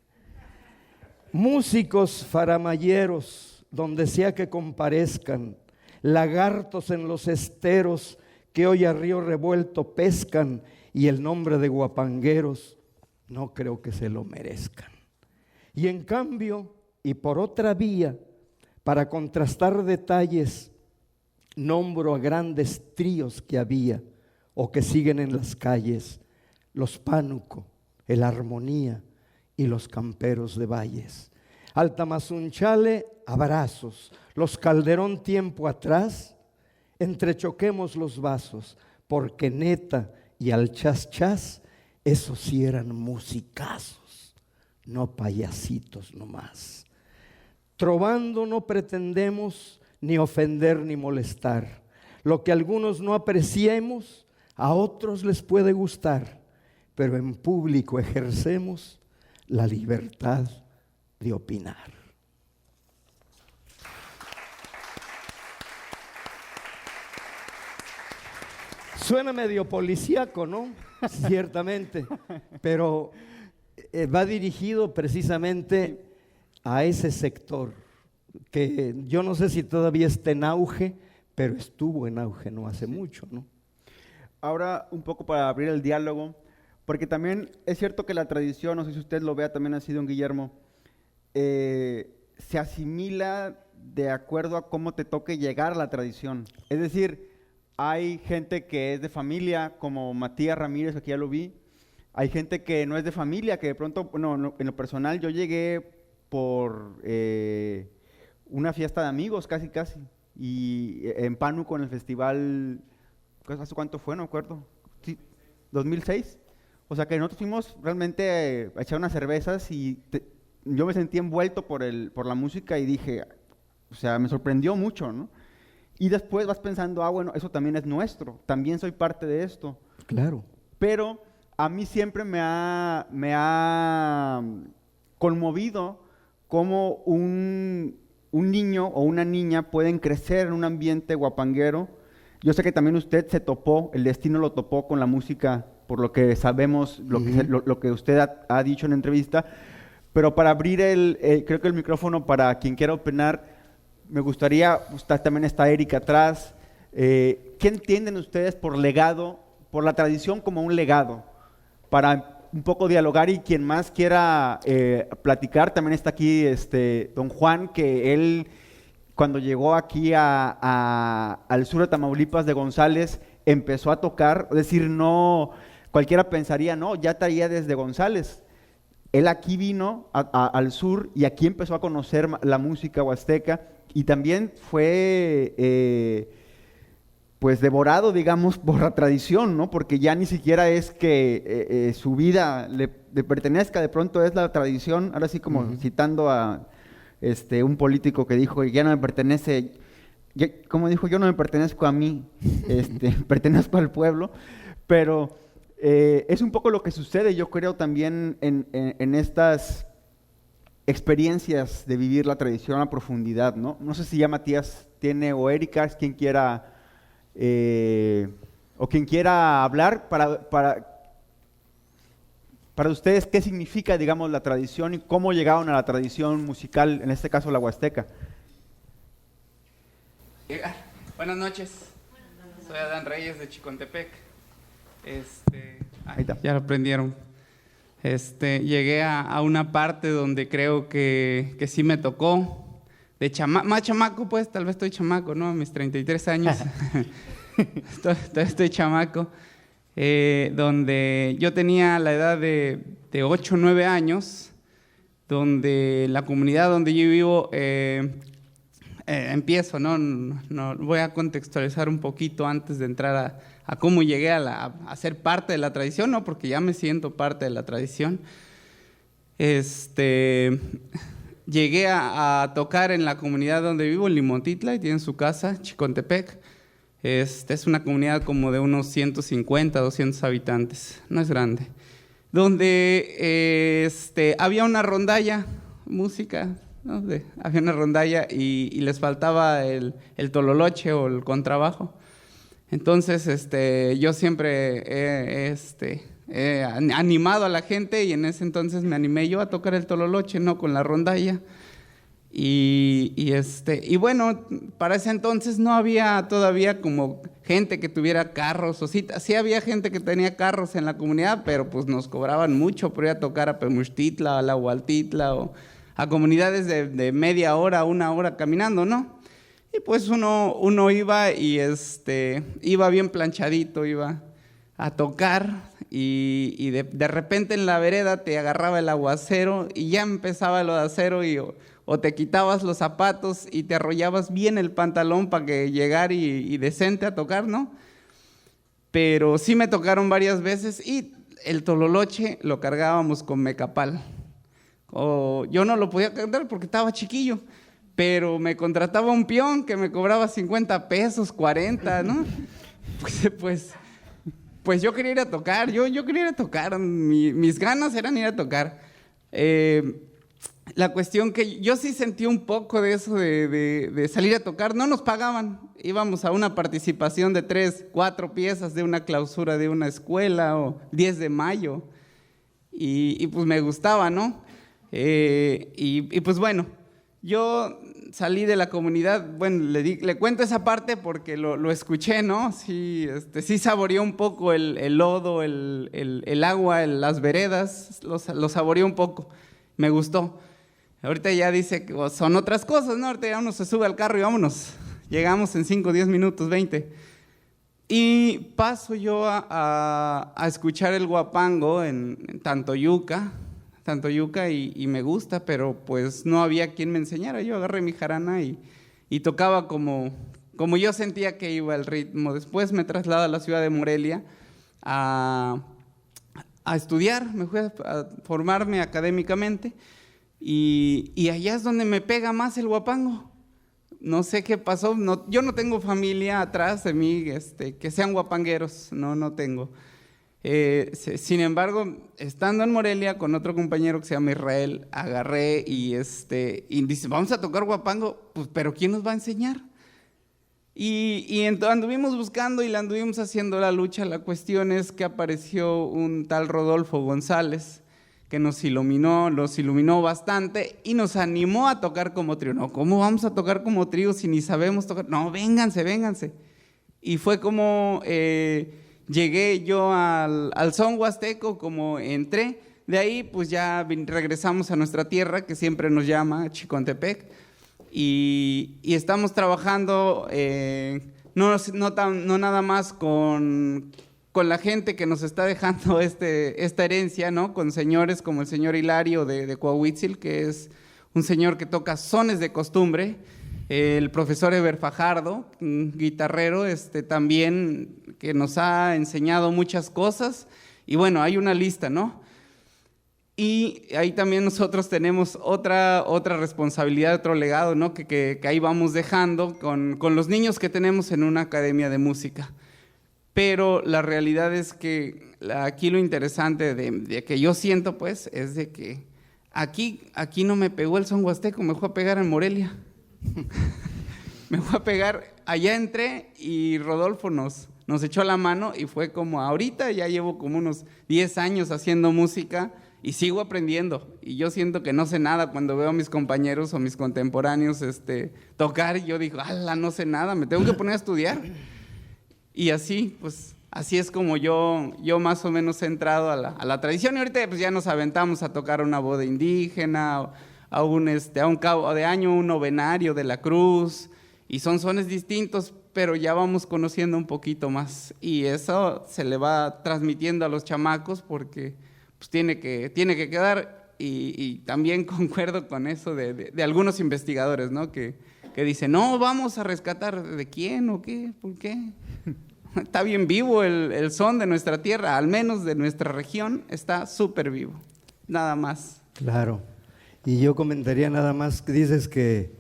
[SPEAKER 2] Músicos faramayeros, donde sea que comparezcan, lagartos en los esteros que hoy a río revuelto pescan y el nombre de guapangueros no creo que se lo merezcan. Y en cambio, y por otra vía, para contrastar detalles, nombro a grandes tríos que había o que siguen en las calles, los Pánuco, el Armonía y los Camperos de Valles. Al Tamazunchale, abrazos, los Calderón tiempo atrás, entrechoquemos los vasos, porque neta y al chas chas, esos sí eran musicazos, no payasitos nomás. Trovando no pretendemos ni ofender ni molestar. Lo que algunos no apreciemos, a otros les puede gustar, pero en público ejercemos la libertad de opinar. Suena medio policíaco, ¿no? Ciertamente, pero va dirigido precisamente a ese sector que yo no sé si todavía está en auge, pero estuvo en auge no hace mucho, ¿no?
[SPEAKER 1] Ahora, un poco para abrir el diálogo, porque también es cierto que la tradición, no sé si usted lo vea también así, don Guillermo, se asimila de acuerdo a cómo te toque llegar a la tradición. Es decir, hay gente que es de familia, como Matías Ramírez, aquí ya lo vi. Hay gente que no es de familia, que de pronto, bueno, en lo personal yo llegué por una fiesta de amigos, casi, y en Pánuco, en el festival, ¿hace cuánto fue? No me acuerdo. Sí, 2006. O sea que nosotros fuimos realmente a echar unas cervezas y yo me sentí envuelto por la música y dije, o sea, me sorprendió mucho, ¿no? Y después vas pensando, bueno, eso también es nuestro, también soy parte de esto.
[SPEAKER 2] Claro.
[SPEAKER 1] Pero a mí siempre me ha conmovido cómo un niño o una niña pueden crecer en un ambiente guapanguero. Yo sé que también usted se topó, el destino lo topó con la música, por lo que sabemos, lo que usted ha dicho en la entrevista. Pero para abrir creo que el micrófono para quien quiera opinar, me gustaría, también está Erika atrás, ¿qué entienden ustedes por legado, por la tradición como un legado? Para un poco dialogar, y quien más quiera platicar, también está aquí don Juan, que él cuando llegó aquí al sur de Tamaulipas de González empezó a tocar, es decir, no, cualquiera pensaría, no, ya traía desde González. Él aquí vino al sur y aquí empezó a conocer la música huasteca, y también fue pues devorado, digamos, por la tradición, ¿no? Porque ya ni siquiera es que su vida le pertenezca, de pronto es la tradición. Ahora sí, como citando a un político que dijo que ya no me pertenece, como dijo, yo no me pertenezco a mí, pertenezco al pueblo. Pero es un poco lo que sucede, yo creo, también en estas experiencias de vivir la tradición a profundidad, ¿no? No sé si ya Matías tiene, o Erika, es quien quiera, o quien quiera hablar para ustedes, ¿qué significa, digamos, la tradición y cómo llegaron a la tradición musical, en este caso la huasteca?
[SPEAKER 3] Buenas noches. Soy Adán Reyes de Chicontepec.
[SPEAKER 1] Ahí está.
[SPEAKER 3] Ya lo aprendieron. Llegué a una parte donde creo que sí me tocó. Más chamaco, pues, tal vez estoy chamaco, ¿no? A mis 33 años. estoy chamaco. Donde yo tenía la edad de 8 o 9 años, donde la comunidad donde yo vivo, empiezo, ¿no? Voy a contextualizar un poquito antes de entrar a cómo llegué a ser parte de la tradición, ¿no? Porque ya me siento parte de la tradición. Llegué a tocar en la comunidad donde vivo, en Limontitla, y tienen su casa, Chicontepec. Es una comunidad como de unos 150, 200 habitantes, no es grande, donde había una rondalla, música, ¿no? Había una rondalla y les faltaba el tololoche o el contrabajo. Entonces yo siempre he animado a la gente, y en ese entonces me animé yo a tocar el tololoche, ¿no? Con la rondalla. Y bueno, para ese entonces no había todavía como gente que tuviera carros, o sí había gente que tenía carros en la comunidad, pero pues nos cobraban mucho por ir a tocar a Pemuxtitla, a La Hualtitla, o a comunidades de media hora, 1 hora caminando, ¿no? Y pues uno iba y iba bien planchadito, iba a tocar, y de repente en la vereda te agarraba el aguacero y ya empezaba el aguacero, o te quitabas los zapatos y te arrollabas bien el pantalón para que llegar y decente a tocar, ¿no? Pero sí me tocaron varias veces, y el tololoche lo cargábamos con mecapal. Yo no lo podía cargar porque estaba chiquillo, pero me contrataba un peón que me cobraba 50 pesos, 40, ¿no? Pues yo quería ir a tocar, yo quería ir a tocar, mis ganas eran ir a tocar. La cuestión que yo sí sentí un poco de eso de salir a tocar. No nos pagaban, íbamos a una participación de 3, 4 piezas de una clausura de una escuela, o 10 de mayo, y pues me gustaba, ¿no? Y pues bueno, yo salí de la comunidad. Bueno, le cuento esa parte porque lo escuché, ¿no? Sí, sí saboreé un poco el lodo, el agua, las veredas, lo saboreé un poco, me gustó. Ahorita ya dice que son otras cosas, ¿no? Ahorita ya uno se sube al carro y vámonos. Llegamos en 5, 10 minutos, 20. Y paso yo a escuchar el guapango en Tantoyuca, y me gusta, pero pues no había quien me enseñara. Yo agarré mi jarana y tocaba como yo sentía que iba el ritmo. Después me trasladé a la ciudad de Morelia a estudiar, me fui a formarme académicamente. Y allá es donde me pega más el guapango. no sé qué pasó, yo no tengo familia atrás de mí que sean guapangueros, no tengo. Sin embargo, estando en Morelia con otro compañero que se llama Israel, agarré y dice, vamos a tocar guapango, pues, pero ¿quién nos va a enseñar? Y anduvimos buscando y la anduvimos haciendo la lucha. La cuestión es que apareció un tal Rodolfo González, que nos iluminó bastante y nos animó a tocar como trío. No, ¿cómo vamos a tocar como trío si ni sabemos tocar? No, vénganse. Y fue como llegué yo al son huasteco, como entré. De ahí pues ya regresamos a nuestra tierra, que siempre nos llama, Chicontepec, y estamos trabajando no nada más con la gente que nos está dejando esta herencia, ¿no? Con señores como el señor Hilario de Coahuitzil, que es un señor que toca sones de costumbre, el profesor Eber Fajardo, un guitarrero, también que nos ha enseñado muchas cosas, y bueno, hay una lista, ¿no? Y ahí también nosotros tenemos otra responsabilidad, otro legado, ¿no? Que ahí vamos dejando con los niños que tenemos en una academia de música. Pero la realidad es que aquí lo interesante de que yo siento, pues, es de que aquí no me pegó el son huasteco, me fue a pegar en Morelia. Me fue a pegar, allá entré y Rodolfo nos echó la mano y fue como ahorita ya llevo como unos 10 años haciendo música y sigo aprendiendo. Y yo siento que no sé nada cuando veo a mis compañeros o mis contemporáneos tocar y yo digo, ¡ala, no sé nada, me tengo que poner a estudiar! Y así, pues, así es como yo más o menos he entrado a la tradición. Y ahorita pues ya nos aventamos a tocar una boda indígena, a un cabo de año, un novenario de la cruz, y son sones distintos, pero ya vamos conociendo un poquito más. Y eso se le va transmitiendo a los chamacos porque pues tiene que quedar, y también concuerdo con eso de algunos investigadores, ¿no? Que dicen, no, vamos a rescatar, ¿de quién o qué? ¿Por qué? Está bien vivo el son de nuestra tierra, al menos de nuestra región, está súper vivo, nada más.
[SPEAKER 2] Claro, y yo comentaría nada más que dices que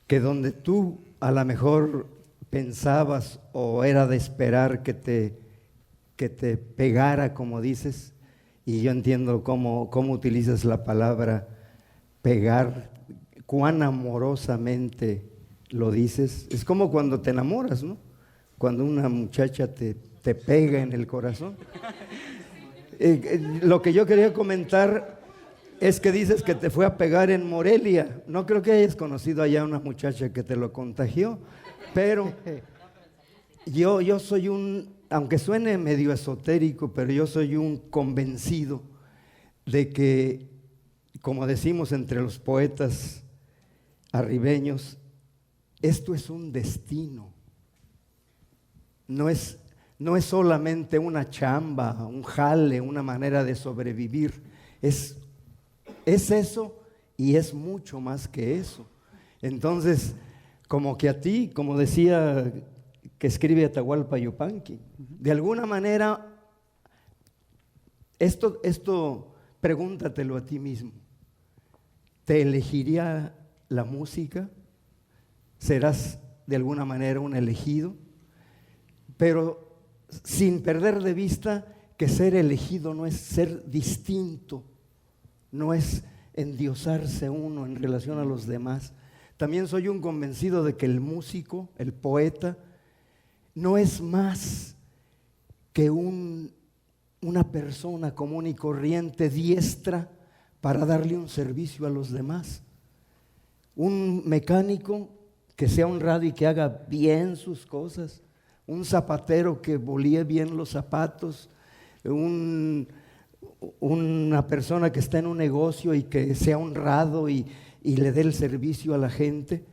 [SPEAKER 2] donde tú a lo mejor pensabas o era de esperar que te pegara, como dices, y yo entiendo cómo utilizas la palabra pegar, cuán amorosamente lo dices. Es como cuando te enamoras, ¿no? Cuando una muchacha te pega en el corazón. Lo que yo quería comentar es que dices que te fue a pegar en Morelia. No creo que hayas conocido allá una muchacha que te lo contagió, pero yo soy aunque suene medio esotérico, pero yo soy un convencido de que, como decimos entre los poetas arribeños, esto es un destino. No es solamente una chamba, un jale, una manera de sobrevivir. Es eso y es mucho más que eso. Entonces, como que a ti, como decía que escribe Atahualpa Yupanqui, de alguna manera, esto pregúntatelo a ti mismo. ¿Te elegiría la música? ¿Serás de alguna manera un elegido? Pero sin perder de vista que ser elegido no es ser distinto, no es endiosarse uno en relación a los demás. También soy un convencido de que el músico, el poeta, no es más que una persona común y corriente, diestra para darle un servicio a los demás. Un mecánico que sea honrado y que haga bien sus cosas. Un zapatero que bolíe bien los zapatos, una persona que está en un negocio y que sea honrado y le dé el servicio a la gente.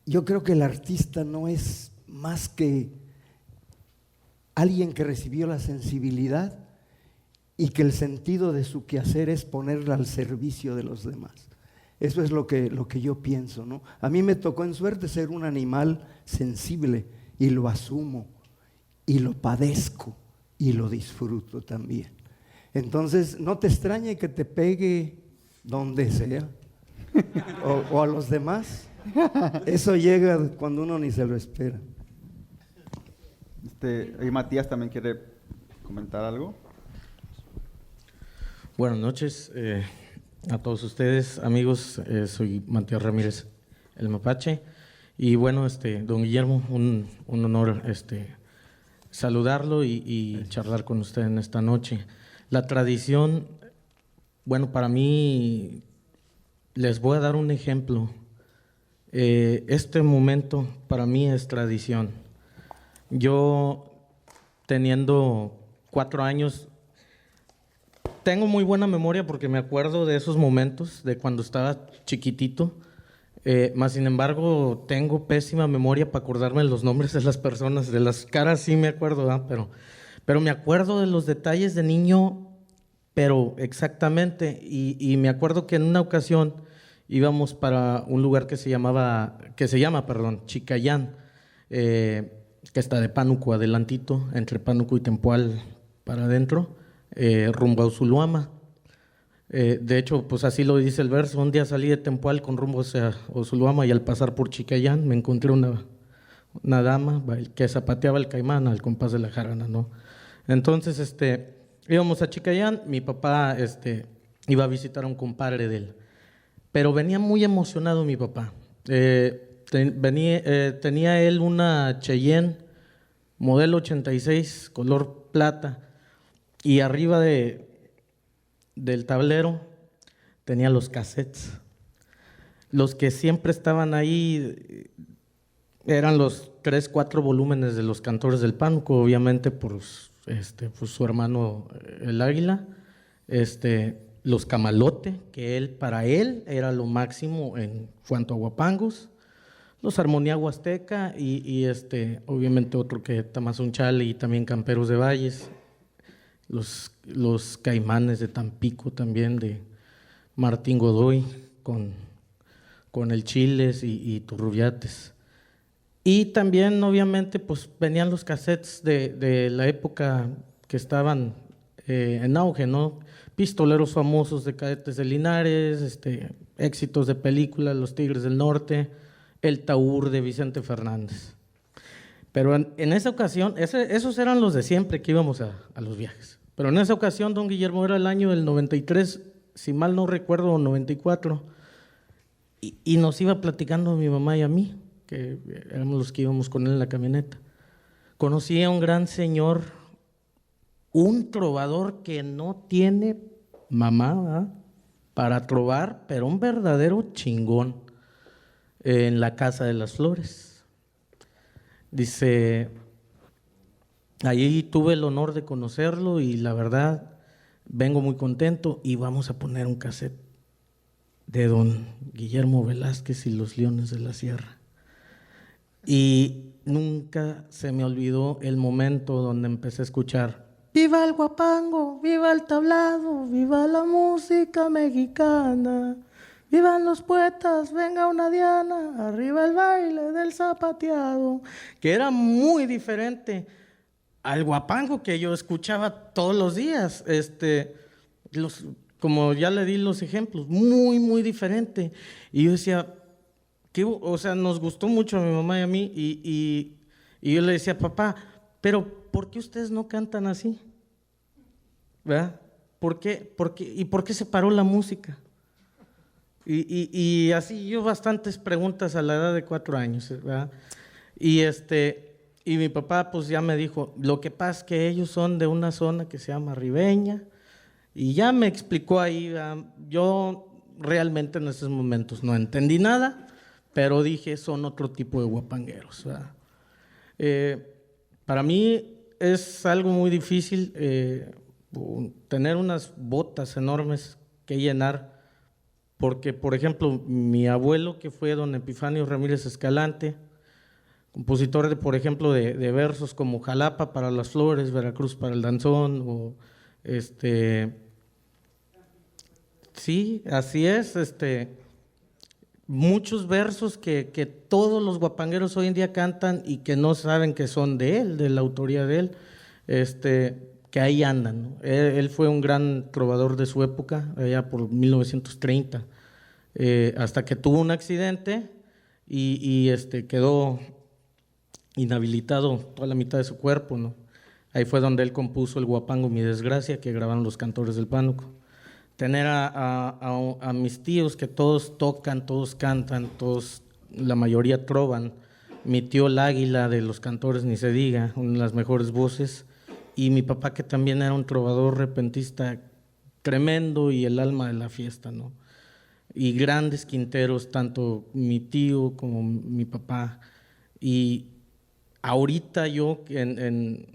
[SPEAKER 2] Yo creo que el artista no es más que alguien que recibió la sensibilidad y que el sentido de su quehacer es ponerla al servicio de los demás. Eso es lo que yo pienso, ¿no? A mí me tocó en suerte ser un animal sensible, y lo asumo, y lo padezco, y lo disfruto también. Entonces, no te extrañe que te pegue donde sea, o a los demás. Eso llega cuando uno ni se lo espera.
[SPEAKER 1] Y Matías también quiere comentar algo.
[SPEAKER 4] Buenas noches a todos ustedes, amigos. Soy Matías Ramírez, el Mapache. Y bueno, don Guillermo, un honor saludarlo y charlar con usted en esta noche. La tradición, bueno, para mí, les voy a dar un ejemplo. Este momento para mí es tradición. Yo, teniendo 4 años, tengo muy buena memoria porque me acuerdo de esos momentos, de cuando estaba chiquitito, más sin embargo, tengo pésima memoria para acordarme de los nombres de las personas, de las caras sí me acuerdo, ¿verdad? Pero me acuerdo de los detalles de niño, pero exactamente, y me acuerdo que en una ocasión íbamos para un lugar que se llama, Chicayán, que está de Pánuco adelantito, entre Pánuco y Tempoal para adentro, rumbo a Usuluama. De hecho, pues así lo dice el verso: un día salí de Tempoal con rumbo hacia Usuluama y al pasar por Chicayán me encontré una dama que zapateaba el caimán al compás de la jarana, ¿no? Entonces, íbamos a Chicayán, mi papá iba a visitar a un compadre de él, pero venía muy emocionado mi papá. Tenía él una Cheyenne modelo 86, color plata, y arriba del tablero tenía los cassettes. Los que siempre estaban ahí eran los 3, 4 volúmenes de Los Cantores del Pánuco, obviamente por pues su hermano el Águila, los Camalote, que para él era lo máximo en cuanto a guapangos, los Armonía Huasteca y obviamente otro que Tamazunchale y también Camperos de Valles, los Caimanes de Tampico también, de Martín Godoy con el Chiles y Turrubiates. Y también obviamente pues venían los cassettes de la época que estaban en auge, ¿no? Pistoleros famosos de Cadetes de Linares, éxitos de películas, Los Tigres del Norte, El Taur de Vicente Fernández. Pero en esa ocasión, esos eran los de siempre que íbamos a los viajes. Pero en esa ocasión, don Guillermo, era el año del 93, si mal no recuerdo, 94, y nos iba platicando mi mamá y a mí, que éramos los que íbamos con él en la camioneta. Conocí a un gran señor, un trovador que no tiene mamá, ¿verdad?, para trovar, pero un verdadero chingón, en la Casa de las Flores. Dice, allí tuve el honor de conocerlo y la verdad vengo muy contento y vamos a poner un cassette de don Guillermo Velázquez y los Leones de la Sierra. Y nunca se me olvidó el momento donde empecé a escuchar: ¡viva el guapango! ¡Viva el tablado! ¡Viva la música mexicana! ¡Vivan los poetas! ¡Venga una diana! ¡Arriba el baile del zapateado! Que era muy diferente al guapango que yo escuchaba todos los días. Como ya le di los ejemplos, muy, muy diferente. Y yo decía, nos gustó mucho a mi mamá y a mí. Y yo le decía, papá, pero ¿por qué ustedes no cantan así? ¿Verdad? ¿Por qué? ¿Y por qué se paró la música? Y así yo bastantes preguntas a la edad de 4 años, ¿verdad? Y mi papá pues ya me dijo, lo que pasa es que ellos son de una zona que se llama Ribeña, y ya me explicó ahí, ¿verdad? Yo realmente en esos momentos no entendí nada, pero dije, son otro tipo de guapangueros, ¿verdad? Para mí es algo muy difícil tener unas botas enormes que llenar, porque, por ejemplo, mi abuelo, que fue don Epifanio Ramírez Escalante, compositor, por ejemplo, de versos como Jalapa para las Flores, Veracruz para el Danzón, o sí, así es, muchos versos que todos los guapangueros hoy en día cantan y que no saben que son de él, de la autoría de él, que ahí andan, ¿no? Él fue un gran trovador de su época, allá por 1930, hasta que tuvo un accidente quedó inhabilitado toda la mitad de su cuerpo, ¿no? Ahí fue donde él compuso el Huapango Mi Desgracia, que grabaron los Cantores del Pánuco. Tener a mis tíos que todos tocan, todos cantan, todos, la mayoría trovan. Mi tío el Águila de los Cantores, ni se diga, una de las mejores voces. Y mi papá, que también era un trovador repentista tremendo y el alma de la fiesta, ¿no? Y grandes quinteros, tanto mi tío como mi papá. Y ahorita yo, en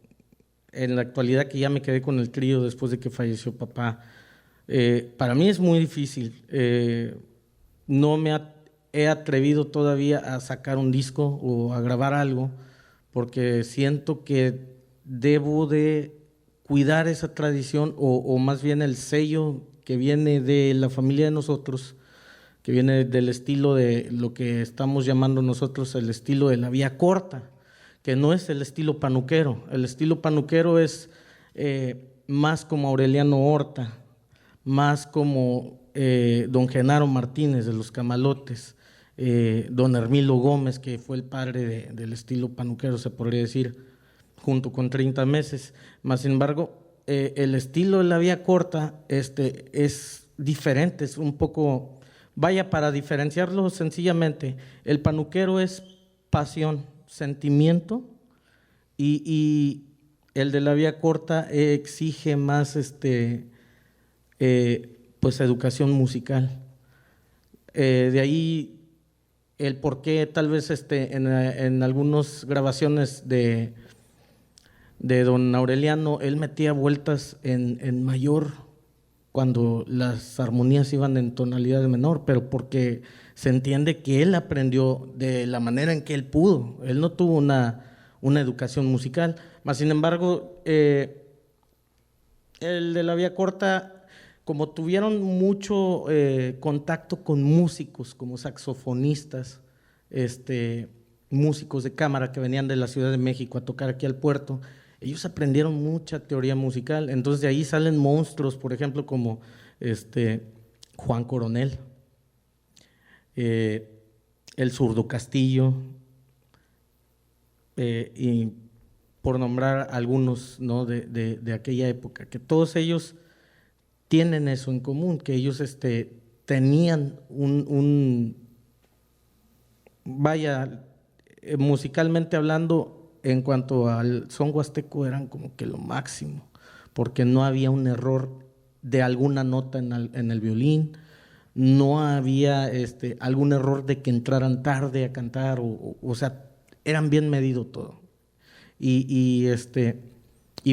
[SPEAKER 4] la actualidad que ya me quedé con el trío después de que falleció papá, para mí es muy difícil. No me he atrevido todavía a sacar un disco o a grabar algo, porque siento que debo de cuidar esa tradición o más bien el sello que viene de la familia de nosotros, que viene del estilo de lo que estamos llamando nosotros el estilo de la vía corta, que no es el estilo panuquero. El estilo panuquero es más como Aureliano Horta, más como don Genaro Martínez de los Camalotes, don Hermilo Gómez, que fue el padre del estilo panuquero, se podría decir, junto con 30 Meses. Más sin embargo, el estilo de la vía corta es diferente, es un poco, vaya, para diferenciarlo sencillamente, el panuquero es pasión, sentimiento, y el de la vía corta exige más pues educación musical. De ahí el por qué tal vez en algunas grabaciones de don Aureliano, él metía vueltas en mayor cuando las armonías iban en tonalidad de menor, pero porque se entiende que él aprendió de la manera en que él pudo. Él no tuvo una educación musical, mas sin embargo, el de la vía corta, como tuvieron mucho contacto con músicos, como saxofonistas, músicos de cámara que venían de la Ciudad de México a tocar aquí al puerto, ellos aprendieron mucha teoría musical. Entonces de ahí salen monstruos, por ejemplo, como Juan Coronel, el Zurdo Castillo, y por nombrar algunos, ¿no?, de aquella época, que todos ellos tienen eso en común, que ellos tenían vaya, musicalmente hablando, en cuanto al son huasteco, eran como que lo máximo, porque no había un error de alguna nota en el violín, no había algún error de que entraran tarde a cantar, o sea, eran bien medido todo. Y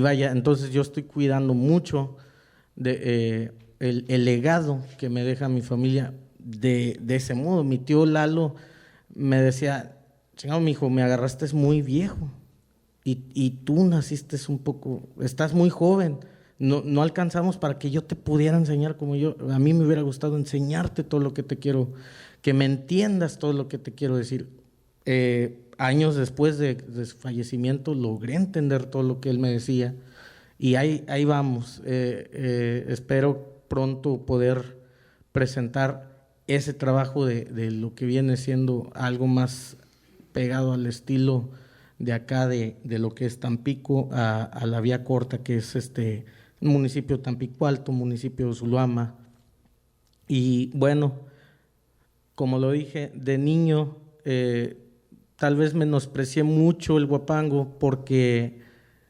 [SPEAKER 4] vaya, entonces yo estoy cuidando mucho de el legado que me deja mi familia de ese modo. Mi tío Lalo me decía, chingado, mijo, me agarraste muy viejo y tú naciste estás muy joven, no alcanzamos para que yo te pudiera enseñar como yo. A mí me hubiera gustado enseñarte todo lo que te quiero, que me entiendas todo lo que te quiero decir. Años después de su fallecimiento logré entender todo lo que él me decía, y ahí vamos. Espero pronto poder presentar ese trabajo de lo que viene siendo algo más pegado al estilo de acá, de lo que es Tampico, a la vía corta, que es municipio Tampico Alto, municipio de Zuluama. Y bueno, como lo dije, de niño tal vez menosprecié mucho el huapango, porque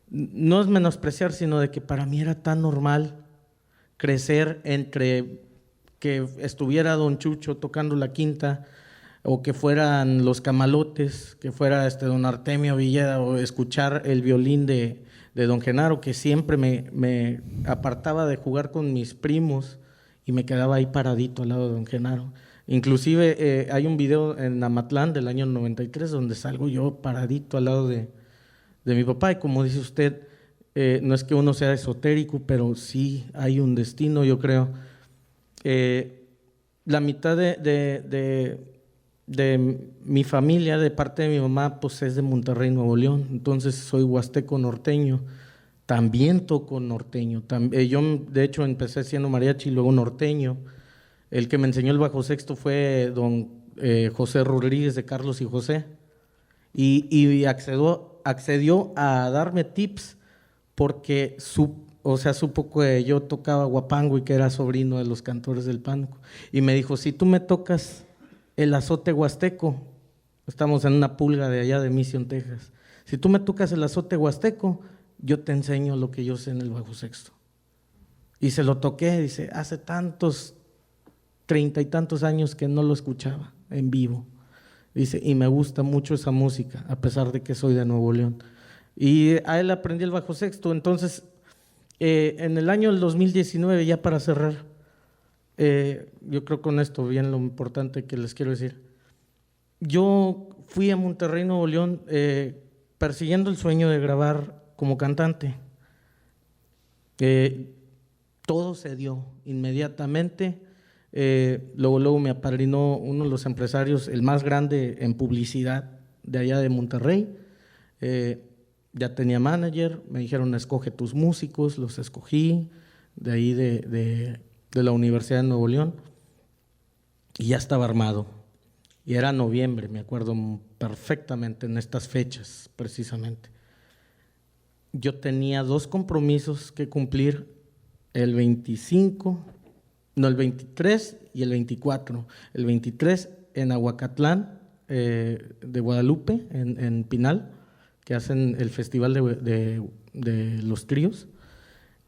[SPEAKER 4] no es menospreciar, sino de que para mí era tan normal crecer entre que estuviera don Chucho tocando la quinta, o que fueran los Camalotes, que fuera don Artemio Villeda, o escuchar el violín de don Genaro, que siempre me apartaba de jugar con mis primos y me quedaba ahí paradito al lado de don Genaro. Inclusive hay un video en Amatlán del año 93 donde salgo yo paradito al lado de mi papá, y como dice usted, no es que uno sea esotérico, pero sí hay un destino, yo creo. La mitad de mi familia, de parte de mi mamá, pues es de Monterrey, Nuevo León, entonces soy huasteco norteño, también toco norteño. Yo de hecho empecé siendo mariachi y luego norteño. El que me enseñó el bajo sexto fue don José Rodríguez de Carlos y José, y accedió a darme tips porque supo que yo tocaba guapango y que era sobrino de los cantores del pánico. Y me dijo, si tú me tocas el azote huasteco, estamos en una pulga de allá de Mission, Texas, si tú me tocas el azote huasteco, yo te enseño lo que yo sé en el bajo sexto. Y se lo toqué, dice, hace 30 y tantos años que no lo escuchaba en vivo. Dice, y me gusta mucho esa música, a pesar de que soy de Nuevo León. Y a él aprendí el bajo sexto. Entonces, en el año del 2019, ya para cerrar, yo creo con esto bien lo importante que les quiero decir. Yo fui a Monterrey, Nuevo León, persiguiendo el sueño de grabar como cantante. Todo se dio inmediatamente. Luego me apadrinó uno de los empresarios, el más grande en publicidad de allá de Monterrey. Ya tenía manager, me dijeron escoge tus músicos, los escogí de ahí de la Universidad de Nuevo León y ya estaba armado. Y era noviembre, me acuerdo perfectamente en estas fechas precisamente. Yo tenía 2 compromisos que cumplir, el 23 y el 24. El 23 en Aguacatlán de Guadalupe, en Pinal, que hacen el festival de los tríos,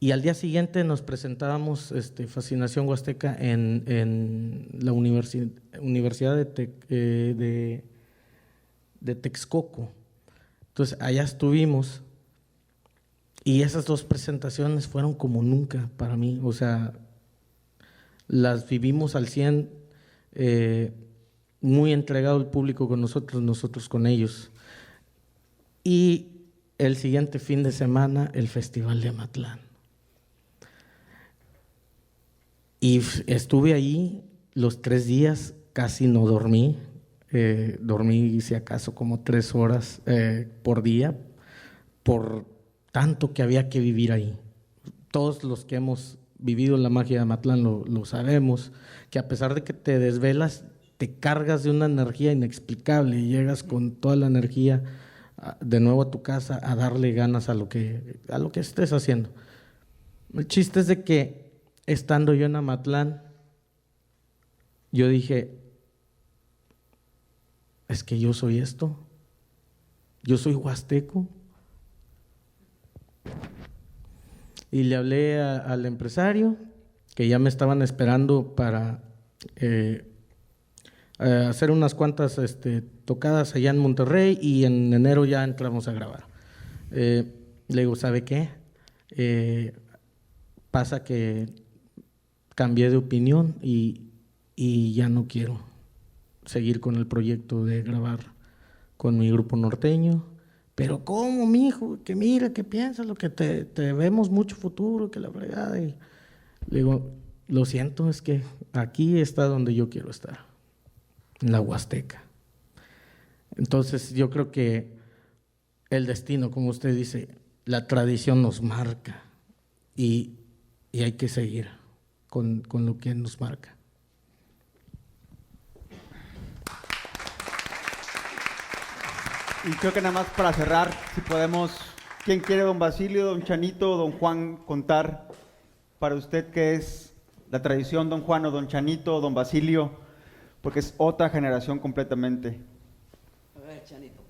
[SPEAKER 4] y al día siguiente nos presentábamos Fascinación Huasteca en la Universidad de Texcoco. Entonces allá estuvimos y esas 2 presentaciones fueron como nunca para mí, o sea, las vivimos al 100, muy entregado el público con nosotros con ellos. Y el siguiente fin de semana, el Festival de Amatlán. Y estuve ahí los 3 días, casi no dormí. Dormí, si acaso, como 3 horas por día, por tanto que había que vivir ahí. Todos los que hemos vivido la magia de Amatlán lo sabemos, que a pesar de que te desvelas, te cargas de una energía inexplicable y llegas con toda la energía de nuevo a tu casa a darle ganas a lo que estés haciendo. El chiste es de que estando yo en Amatlán, yo dije, es que yo soy esto, yo soy huasteco. Y le hablé al empresario, que ya me estaban esperando para hacer unas cuantas tocadas allá en Monterrey, y en enero ya entramos a grabar. Le digo, ¿sabe qué? Pasa que cambié de opinión y ya no quiero seguir con el proyecto de grabar con mi grupo norteño. Pero ¿cómo, mijo? Que mira, que piensa, lo que te vemos mucho futuro, que la fregada. Y le digo, lo siento, es que aquí está donde yo quiero estar, en la Huasteca. Entonces yo creo que el destino, como usted dice, la tradición nos marca y hay que seguir con lo que nos marca.
[SPEAKER 1] Y creo que nada más para cerrar, si podemos, ¿quién quiere, don Basilio, don Chanito, don Juan, contar para usted qué es la tradición, don Juan o don Chanito o don Basilio? Porque es otra generación completamente.
[SPEAKER 5] A ver, Chanito.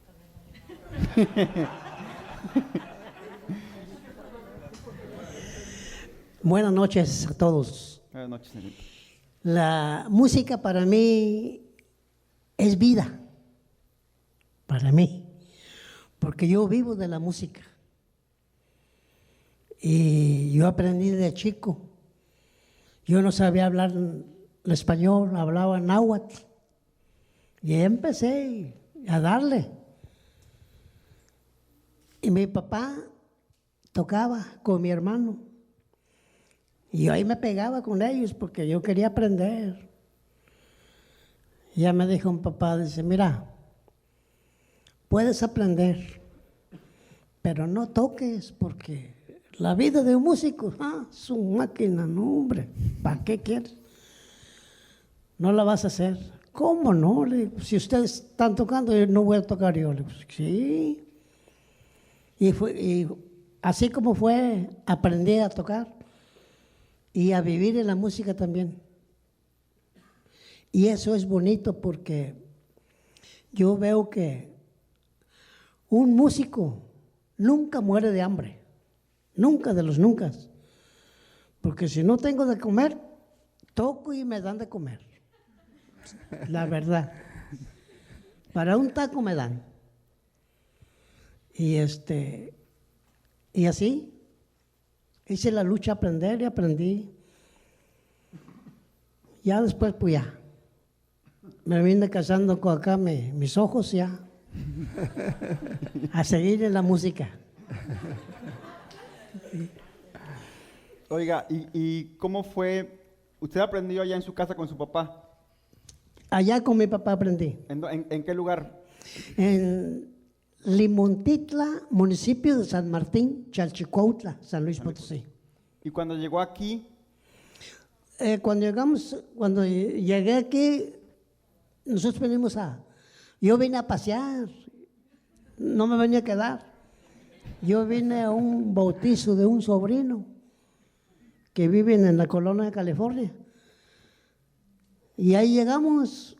[SPEAKER 5] Buenas noches a todos.
[SPEAKER 1] Buenas noches, Chanito.
[SPEAKER 5] La música para mí es vida. Para mí, porque yo vivo de la música y yo aprendí de chico. Yo no sabía hablar el español, hablaba náhuatl y empecé a darle. Y mi papá tocaba con mi hermano y yo ahí me pegaba con ellos porque yo quería aprender. Y ya me dijo un papá, dice, mira, puedes aprender, pero no toques, porque la vida de un músico es una máquina, no, hombre, ¿para qué quieres? No la vas a hacer. ¿cómo no? Le digo, si ustedes están tocando, yo no voy a tocar yo. Le digo, sí. Y así como fue, aprendí a tocar y a vivir en la música también. Y eso es bonito porque yo veo que un músico nunca muere de hambre, nunca de los nunca. Porque si no tengo de comer, toco y me dan de comer. La verdad. Para un taco me dan. Y así hice la lucha a aprender y aprendí. Ya después, pues ya. Me vine casando con acá mis ojos ya. A seguir en la música.
[SPEAKER 1] Oiga, ¿y cómo fue? ¿Usted aprendió allá en su casa con su papá?
[SPEAKER 5] Allá con mi papá aprendí.
[SPEAKER 1] ¿En qué lugar?
[SPEAKER 5] En Limontitla, municipio de San Martín, Chalchicuautla, San Luis Potosí.
[SPEAKER 1] ¿Y cuando llegó aquí?
[SPEAKER 5] Cuando llegué aquí, nosotros yo vine a pasear, no me venía a quedar. Yo vine a un bautizo de un sobrino que vive en la colonia de California. Y ahí llegamos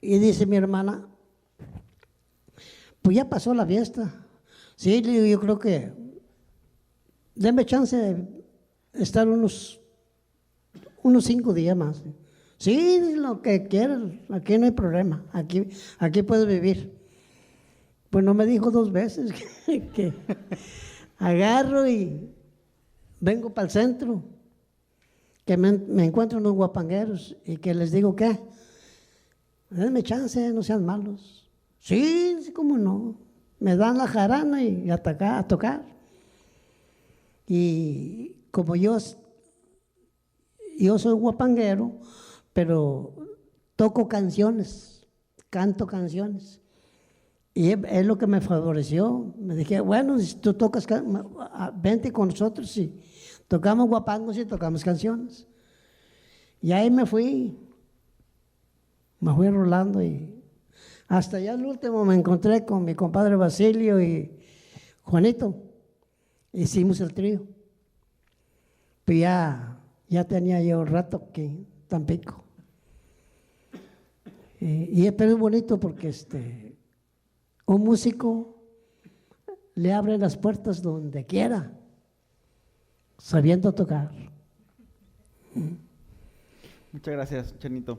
[SPEAKER 5] y dice mi hermana, pues ya pasó la fiesta. Sí, le digo, yo creo que denme chance de estar unos 5 días más. Sí, lo que quieras, aquí no hay problema, aquí puedes vivir. Pues no me dijo 2 veces que agarro y vengo para el centro, que me encuentro unos guapangueros y que les digo, ¿qué? Denme chance, no sean malos. Sí, cómo no. Me dan la jarana y a tocar. Y como yo soy guapanguero, pero toco canciones, canto canciones. Y es lo que me favoreció. Me dije, bueno, si tú tocas, vente con nosotros y tocamos guapangos y tocamos canciones. Y ahí me fui rolando y hasta ya el último me encontré con mi compadre Basilio y Juanito. Hicimos el trío. Pues ya tenía yo rato aquí en Tampico. Pero es bonito porque un músico le abre las puertas donde quiera, sabiendo tocar.
[SPEAKER 1] Muchas gracias, Chenito.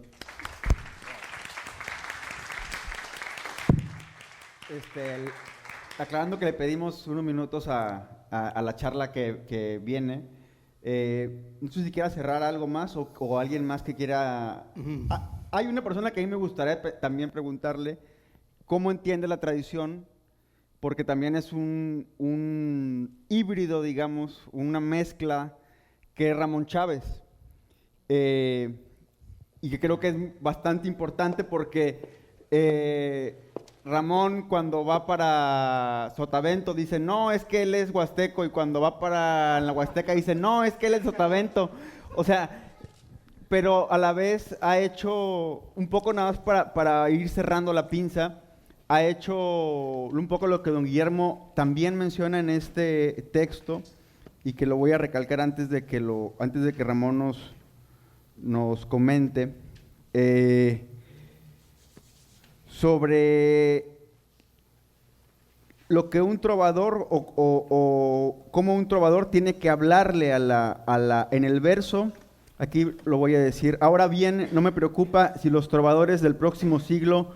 [SPEAKER 1] Aclarando que le pedimos unos minutos a la charla que viene. No sé si quiera cerrar algo más o alguien más que quiera. Hay una persona que a mí me gustaría también preguntarle cómo entiende la tradición, porque también es un híbrido, digamos, una mezcla, que es Ramón Chávez. Y que creo que es bastante importante porque Ramón, cuando va para Sotavento, dice, no, es que él es huasteco, y cuando va para la Huasteca dice, no, es que él es Sotavento. O sea, pero a la vez ha hecho, un poco nada más para ir cerrando la pinza, ha hecho un poco lo que don Guillermo también menciona en este texto, y que lo voy a recalcar antes de que Ramón nos comente, sobre lo que un trovador o cómo un trovador tiene que hablarle en el verso. Aquí lo voy a decir. Ahora bien, no me preocupa si los trovadores del próximo siglo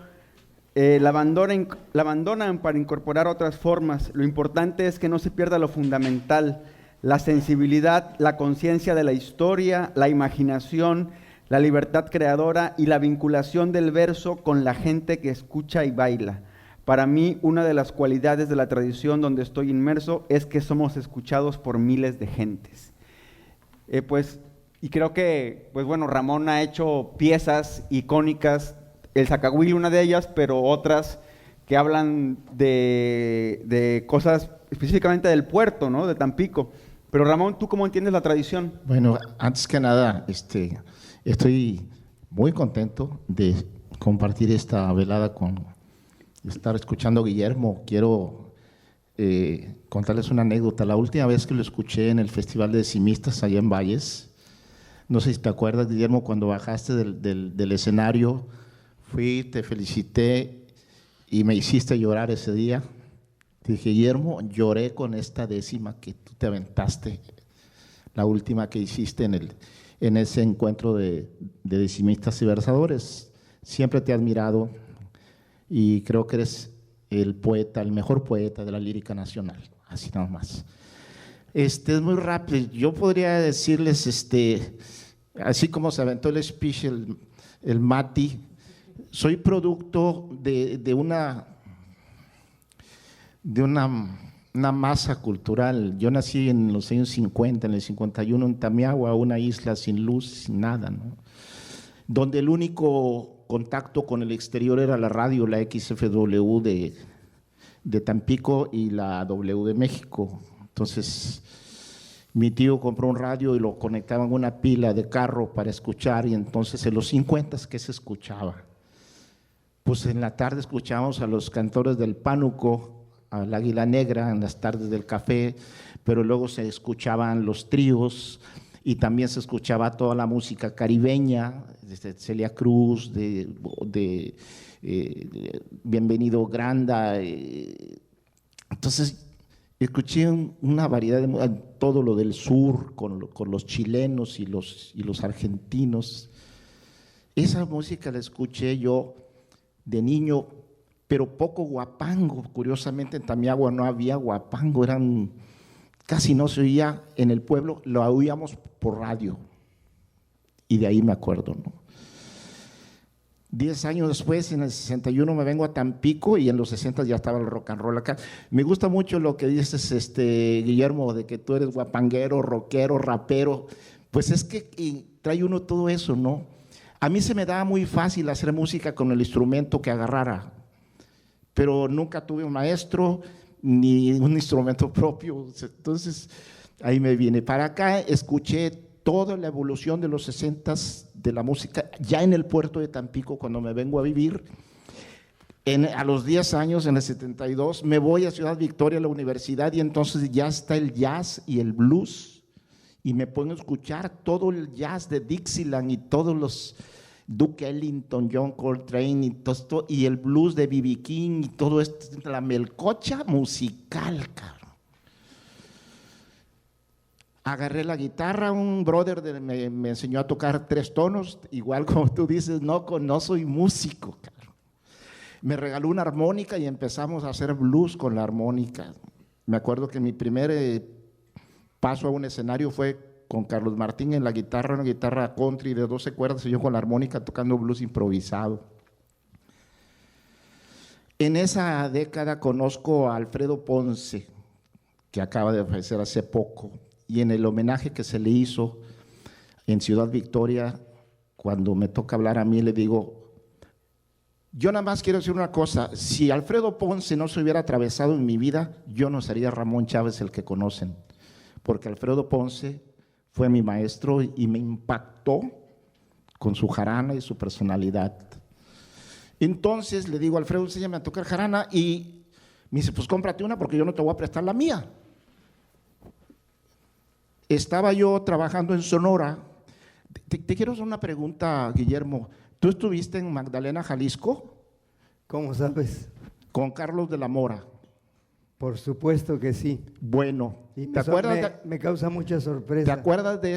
[SPEAKER 1] la abandonan para incorporar otras formas. Lo importante es que no se pierda lo fundamental, la sensibilidad, la conciencia de la historia, la imaginación, la libertad creadora y la vinculación del verso con la gente que escucha y baila. Para mí, una de las cualidades de la tradición donde estoy inmerso es que somos escuchados por miles de gentes. Y creo que, pues bueno, Ramón ha hecho piezas icónicas, el Zacahuil una de ellas, pero otras que hablan de cosas específicamente del puerto, ¿no?, de Tampico. Pero Ramón, ¿tú cómo entiendes la tradición?
[SPEAKER 6] Bueno, antes que nada, estoy muy contento de compartir esta velada con estar escuchando a Guillermo. Quiero contarles una anécdota. La última vez que lo escuché en el Festival de Decimistas allá en Valles, no sé si te acuerdas, Guillermo, cuando bajaste del escenario, fui, te felicité y me hiciste llorar ese día. Te dije, Guillermo, lloré con esta décima que tú te aventaste, la última que hiciste en ese encuentro de decimistas y versadores. Siempre te he admirado y creo que eres el poeta, el mejor poeta de la lírica nacional, así nada más. Es muy rápido, yo podría decirles, así como se aventó el speech el Mati, soy producto de una masa cultural. Yo nací en los años 50, en el 51, en Tamiagua, una isla sin luz, sin nada, ¿no? Donde el único contacto con el exterior era la radio, la XFW de Tampico y la W de México. Entonces, mi tío compró un radio y lo conectaba en una pila de carro para escuchar, y entonces en los 50, ¿qué se escuchaba? Pues en la tarde escuchábamos a los cantores del Pánuco, al Águila Negra, en las tardes del café, pero luego se escuchaban los tríos y también se escuchaba toda la música caribeña, desde Celia Cruz, de Bienvenido Granda. Entonces, escuché una variedad de todo lo del sur, con los chilenos y los argentinos. Esa música la escuché yo de niño, pero poco guapango. Curiosamente, en Tamiagua no había guapango, casi no se oía en el pueblo, lo oíamos por radio. Y de ahí me acuerdo, ¿no? 10 años después, en el 61, me vengo a Tampico y en los 60 ya estaba el rock and roll acá. Me gusta mucho lo que dices, Guillermo, de que tú eres guapanguero, rockero, rapero. Pues es que trae uno todo eso, ¿no? A mí se me daba muy fácil hacer música con el instrumento que agarrara, pero nunca tuve un maestro ni un instrumento propio. Entonces, ahí me vine. Para acá escuché toda la evolución de los 60s de la música, ya en el puerto de Tampico, cuando me vengo a vivir. A los 10 años, en el 72, me voy a Ciudad Victoria, a la universidad, y entonces ya está el jazz y el blues, y me pongo a escuchar todo el jazz de Dixieland y todos los Duke Ellington, John Coltrane y el blues de B.B. King y todo esto, la melcocha musical, cabrón. Agarré la guitarra, un brother me enseñó a tocar 3 tonos, igual como tú dices, no soy músico, cabrón. Me regaló una armónica y empezamos a hacer blues con la armónica. Me acuerdo que mi primer paso a un escenario fue con Carlos Martín en la guitarra, una guitarra country de 12 cuerdas, y yo con la armónica tocando blues improvisado. En esa década conozco a Alfredo Ponce, que acaba de fallecer hace poco, y en el homenaje que se le hizo en Ciudad Victoria, cuando me toca hablar a mí, le digo, yo nada más quiero decir una cosa, si Alfredo Ponce no se hubiera atravesado en mi vida, yo no sería Ramón Chávez el que conocen, porque Alfredo Ponce fue mi maestro y me impactó con su jarana y su personalidad. Entonces le digo, Alfredo, enséñame a tocar jarana, y me dice, pues cómprate una porque yo no te voy a prestar la mía. Estaba yo trabajando en Sonora. Te quiero hacer una pregunta, Guillermo. ¿Tú estuviste en Magdalena, Jalisco?
[SPEAKER 2] ¿Cómo sabes?
[SPEAKER 6] Con Carlos de la Mora.
[SPEAKER 2] Por supuesto que sí.
[SPEAKER 6] Bueno,
[SPEAKER 2] Y
[SPEAKER 6] ¿te acuerdas?
[SPEAKER 2] me causa mucha sorpresa.
[SPEAKER 6] ¿Te acuerdas de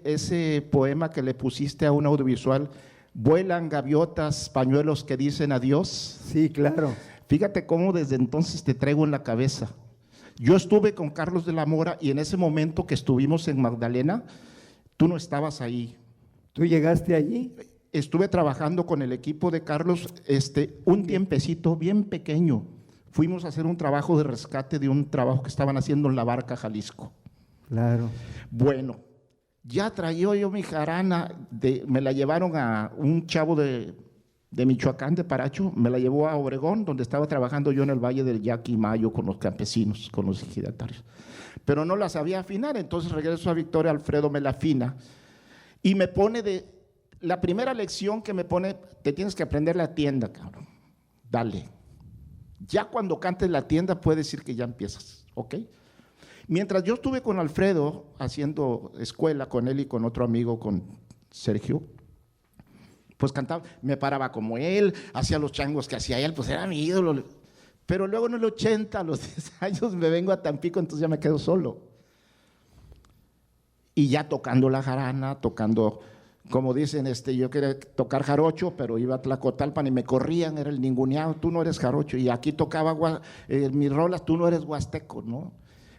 [SPEAKER 6] ese poema que le pusiste a un audiovisual? Vuelan gaviotas, pañuelos que dicen adiós.
[SPEAKER 2] Sí, claro.
[SPEAKER 6] Fíjate cómo desde entonces te traigo en la cabeza. Yo estuve con Carlos de la Mora y en ese momento que estuvimos en Magdalena, tú no estabas ahí.
[SPEAKER 2] ¿Tú llegaste allí?
[SPEAKER 6] Estuve trabajando con el equipo de Carlos un tiempecito bien pequeño. Fuimos a hacer un trabajo de rescate de un trabajo que estaban haciendo en La Barca, Jalisco.
[SPEAKER 2] Claro.
[SPEAKER 6] Bueno, ya traía yo mi jarana, me la llevaron a un chavo de Michoacán, de Paracho, me la llevó a Obregón, donde estaba trabajando yo en el Valle del Yaquimayo con los campesinos, con los ejidatarios. Pero no la sabía afinar, entonces regreso a Victoria, Alfredo me la afina y me pone la primera lección que me pone, te tienes que aprender la tienda, cabrón. Dale. Ya cuando cantes la tienda puedes decir que ya empiezas, ¿ok? Mientras yo estuve con Alfredo haciendo escuela con él y con otro amigo, con Sergio, pues cantaba, me paraba como él, hacía los changos que hacía él, pues era mi ídolo. Pero luego en el 80, a los 10 años me vengo a Tampico, entonces ya me quedo solo. Y ya tocando la jarana, tocando, como dicen, yo quería tocar jarocho, pero iba a Tlacotalpan y me corrían, era el ninguneado, tú no eres jarocho. Y aquí tocaba mis rolas, tú no eres huasteco, ¿no?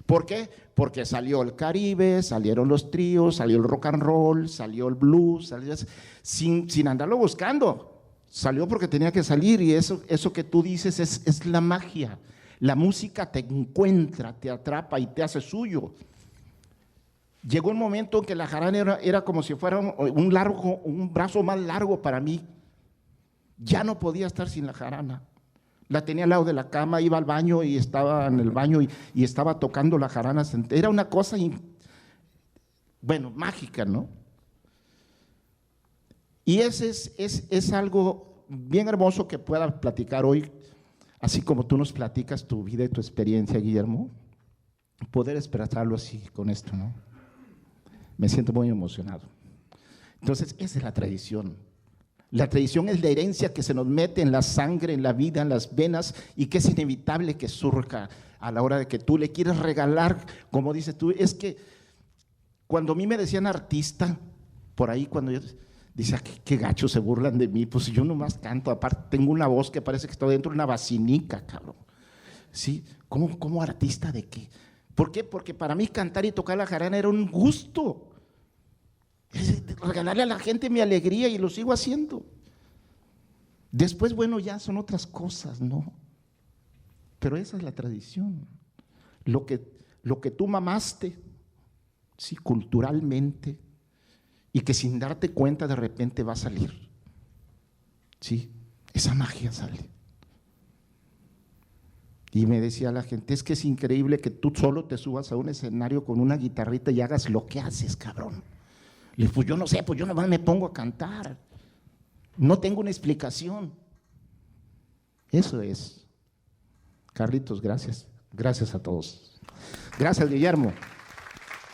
[SPEAKER 6] ¿Por qué? Porque salió el Caribe, salieron los tríos, salió el rock and roll, salió el blues, salió sin andarlo buscando. Salió porque tenía que salir, y eso que tú dices es la magia. La música te encuentra, te atrapa y te hace suyo. Llegó un momento en que la jarana era como si fuera un brazo más largo para mí. Ya no podía estar sin la jarana. La tenía al lado de la cama, iba al baño y estaba en el baño y estaba tocando la jarana. Era una cosa, mágica, ¿no? Y ese es algo bien hermoso que pueda platicar hoy, así como tú nos platicas tu vida y tu experiencia, Guillermo, poder expresarlo así con esto, ¿no? Me siento muy emocionado. Entonces, esa es la tradición. La tradición es la herencia que se nos mete en la sangre, en la vida, en las venas, y que es inevitable que surja a la hora de que tú le quieres regalar, como dices tú. Es que cuando a mí me decían artista, por ahí cuando yo decía, qué gacho se burlan de mí, pues yo nomás canto, aparte tengo una voz que parece que estoy dentro de una basinica, cabrón. ¿Sí? ¿Cómo artista de qué? ¿Por qué? Porque para mí cantar y tocar la jarana era un gusto. Regalarle a la gente mi alegría, y lo sigo haciendo. Después, ya son otras cosas, ¿no? Pero esa es la tradición. Lo que tú mamaste, sí, culturalmente, y que sin darte cuenta de repente va a salir. Sí, esa magia sale. Y me decía la gente, es que es increíble que tú solo te subas a un escenario con una guitarrita y hagas lo que haces, cabrón. Le dije, pues yo no sé, pues yo nomás me pongo a cantar. No tengo una explicación. Eso es. Carlitos, gracias. Gracias a todos. Gracias, Guillermo.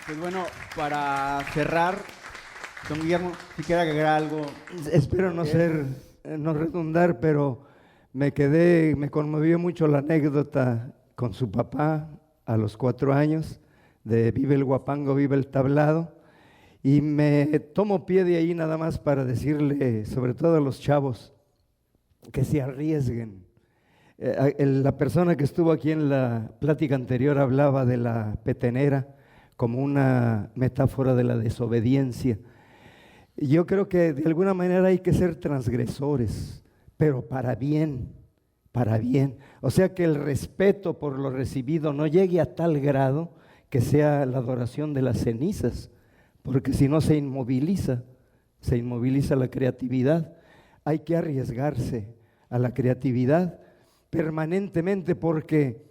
[SPEAKER 1] Pues bueno, para cerrar, don Guillermo, si quiere agregar algo.
[SPEAKER 2] Espero no redundar, pero me conmovió mucho la anécdota con su papá a los 4 años, de vive el guapango, vive el tablado. Y me tomo pie de ahí nada más para decirle, sobre todo a los chavos, que se arriesguen. La persona que estuvo aquí en la plática anterior hablaba de la petenera como una metáfora de la desobediencia. Yo creo que de alguna manera hay que ser transgresores, pero para bien, para bien. O sea, que el respeto por lo recibido no llegue a tal grado que sea la adoración de las cenizas, porque si no se inmoviliza la creatividad. Hay que arriesgarse a la creatividad permanentemente, porque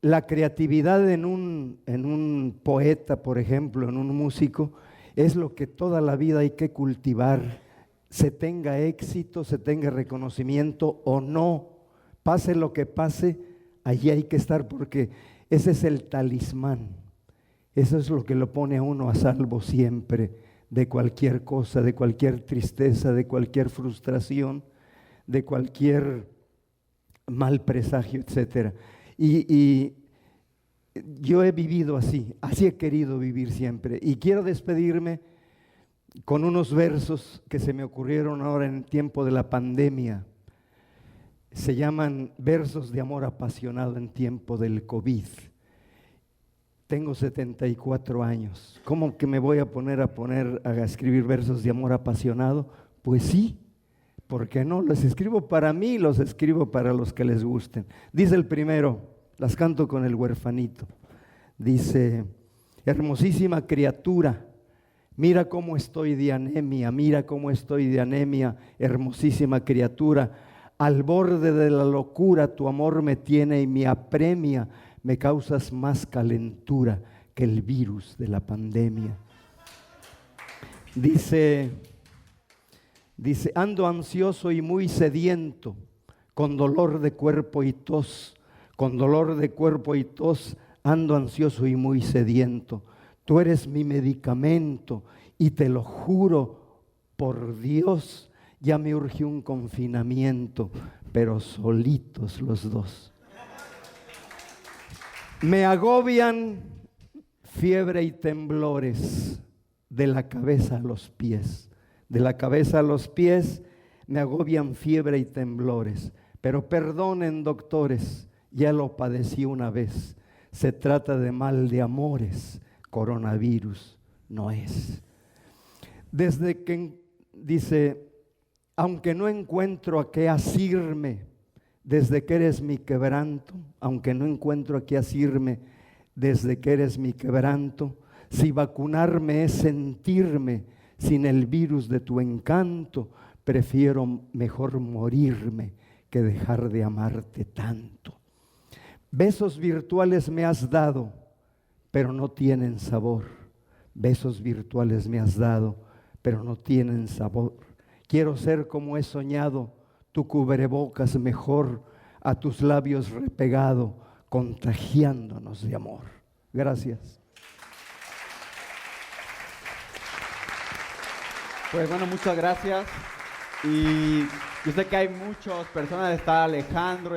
[SPEAKER 2] la creatividad en un poeta, por ejemplo, en un músico, es lo que toda la vida hay que cultivar, se tenga éxito, se tenga reconocimiento o no, pase lo que pase, allí hay que estar, porque ese es el talismán. Eso es lo que lo pone a uno a salvo siempre de cualquier cosa, de cualquier tristeza, de cualquier frustración, de cualquier mal presagio, etc. Y yo he vivido así he querido vivir siempre. Y quiero despedirme con unos versos que se me ocurrieron ahora en el tiempo de la pandemia. Se llaman versos de amor apasionado en tiempo del COVID. Tengo 74 años. ¿Cómo que me voy a poner a escribir versos de amor apasionado? Pues sí, ¿por qué no? Los escribo para mí, los escribo para los que les gusten. Dice el primero, las canto con el huerfanito. Dice, hermosísima criatura, mira cómo estoy de anemia, mira cómo estoy de anemia, hermosísima criatura. Al borde de la locura tu amor me tiene y me apremia. Me causas más calentura que el virus de la pandemia. Dice, Dice, ando ansioso y muy sediento, con dolor de cuerpo y tos, con dolor de cuerpo y tos, ando ansioso y muy sediento. Tú eres mi medicamento y te lo juro por Dios, ya me urge un confinamiento, pero solitos los dos. Me agobian fiebre y temblores de la cabeza a los pies. De la cabeza a los pies me agobian fiebre y temblores. Pero perdonen, doctores, ya lo padecí una vez. Se trata de mal de amores, coronavirus no es. Desde que, dice, aunque no encuentro a qué asirme, desde que eres mi quebranto, aunque no encuentro a qué asirme, desde que eres mi quebranto, si vacunarme es sentirme sin el virus de tu encanto, prefiero mejor morirme que dejar de amarte tanto. Besos virtuales me has dado, pero no tienen sabor. Besos virtuales me has dado, pero no tienen sabor. Quiero ser como he soñado, tu cubrebocas mejor, a tus labios repegado, contagiándonos de amor. Gracias.
[SPEAKER 1] Pues bueno, muchas gracias. Y yo sé que hay muchas personas, está Alejandro,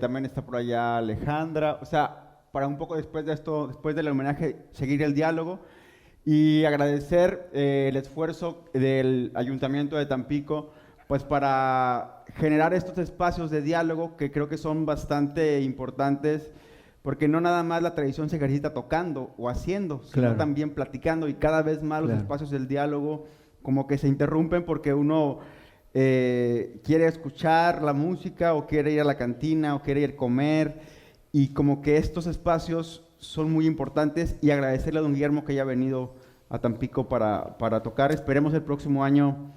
[SPEAKER 1] también está por allá Alejandra. O sea, para un poco después de esto, después del homenaje, seguir el diálogo y agradecer el esfuerzo del Ayuntamiento de Tampico, pues para generar estos espacios de diálogo que creo que son bastante importantes, porque no nada más la tradición se ejercita tocando o haciendo, sino también platicando, y cada vez más los espacios del diálogo como que se interrumpen porque uno quiere escuchar la música o quiere ir a la cantina o quiere ir a comer, y como que estos espacios son muy importantes, y agradecerle a don Guillermo que haya venido a Tampico para tocar. Esperemos el próximo año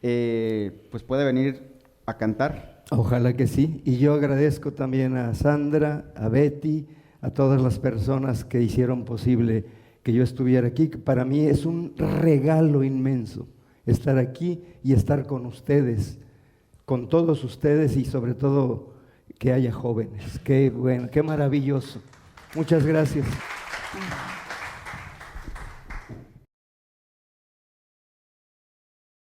[SPEAKER 1] pues puede venir a cantar.
[SPEAKER 2] Ojalá que sí. Y yo agradezco también a Sandra, a Betty, a todas las personas que hicieron posible que yo estuviera aquí. Para mí es un regalo inmenso estar aquí y estar con ustedes, con todos ustedes, y sobre todo que haya jóvenes. Qué bueno, qué maravilloso. Muchas gracias.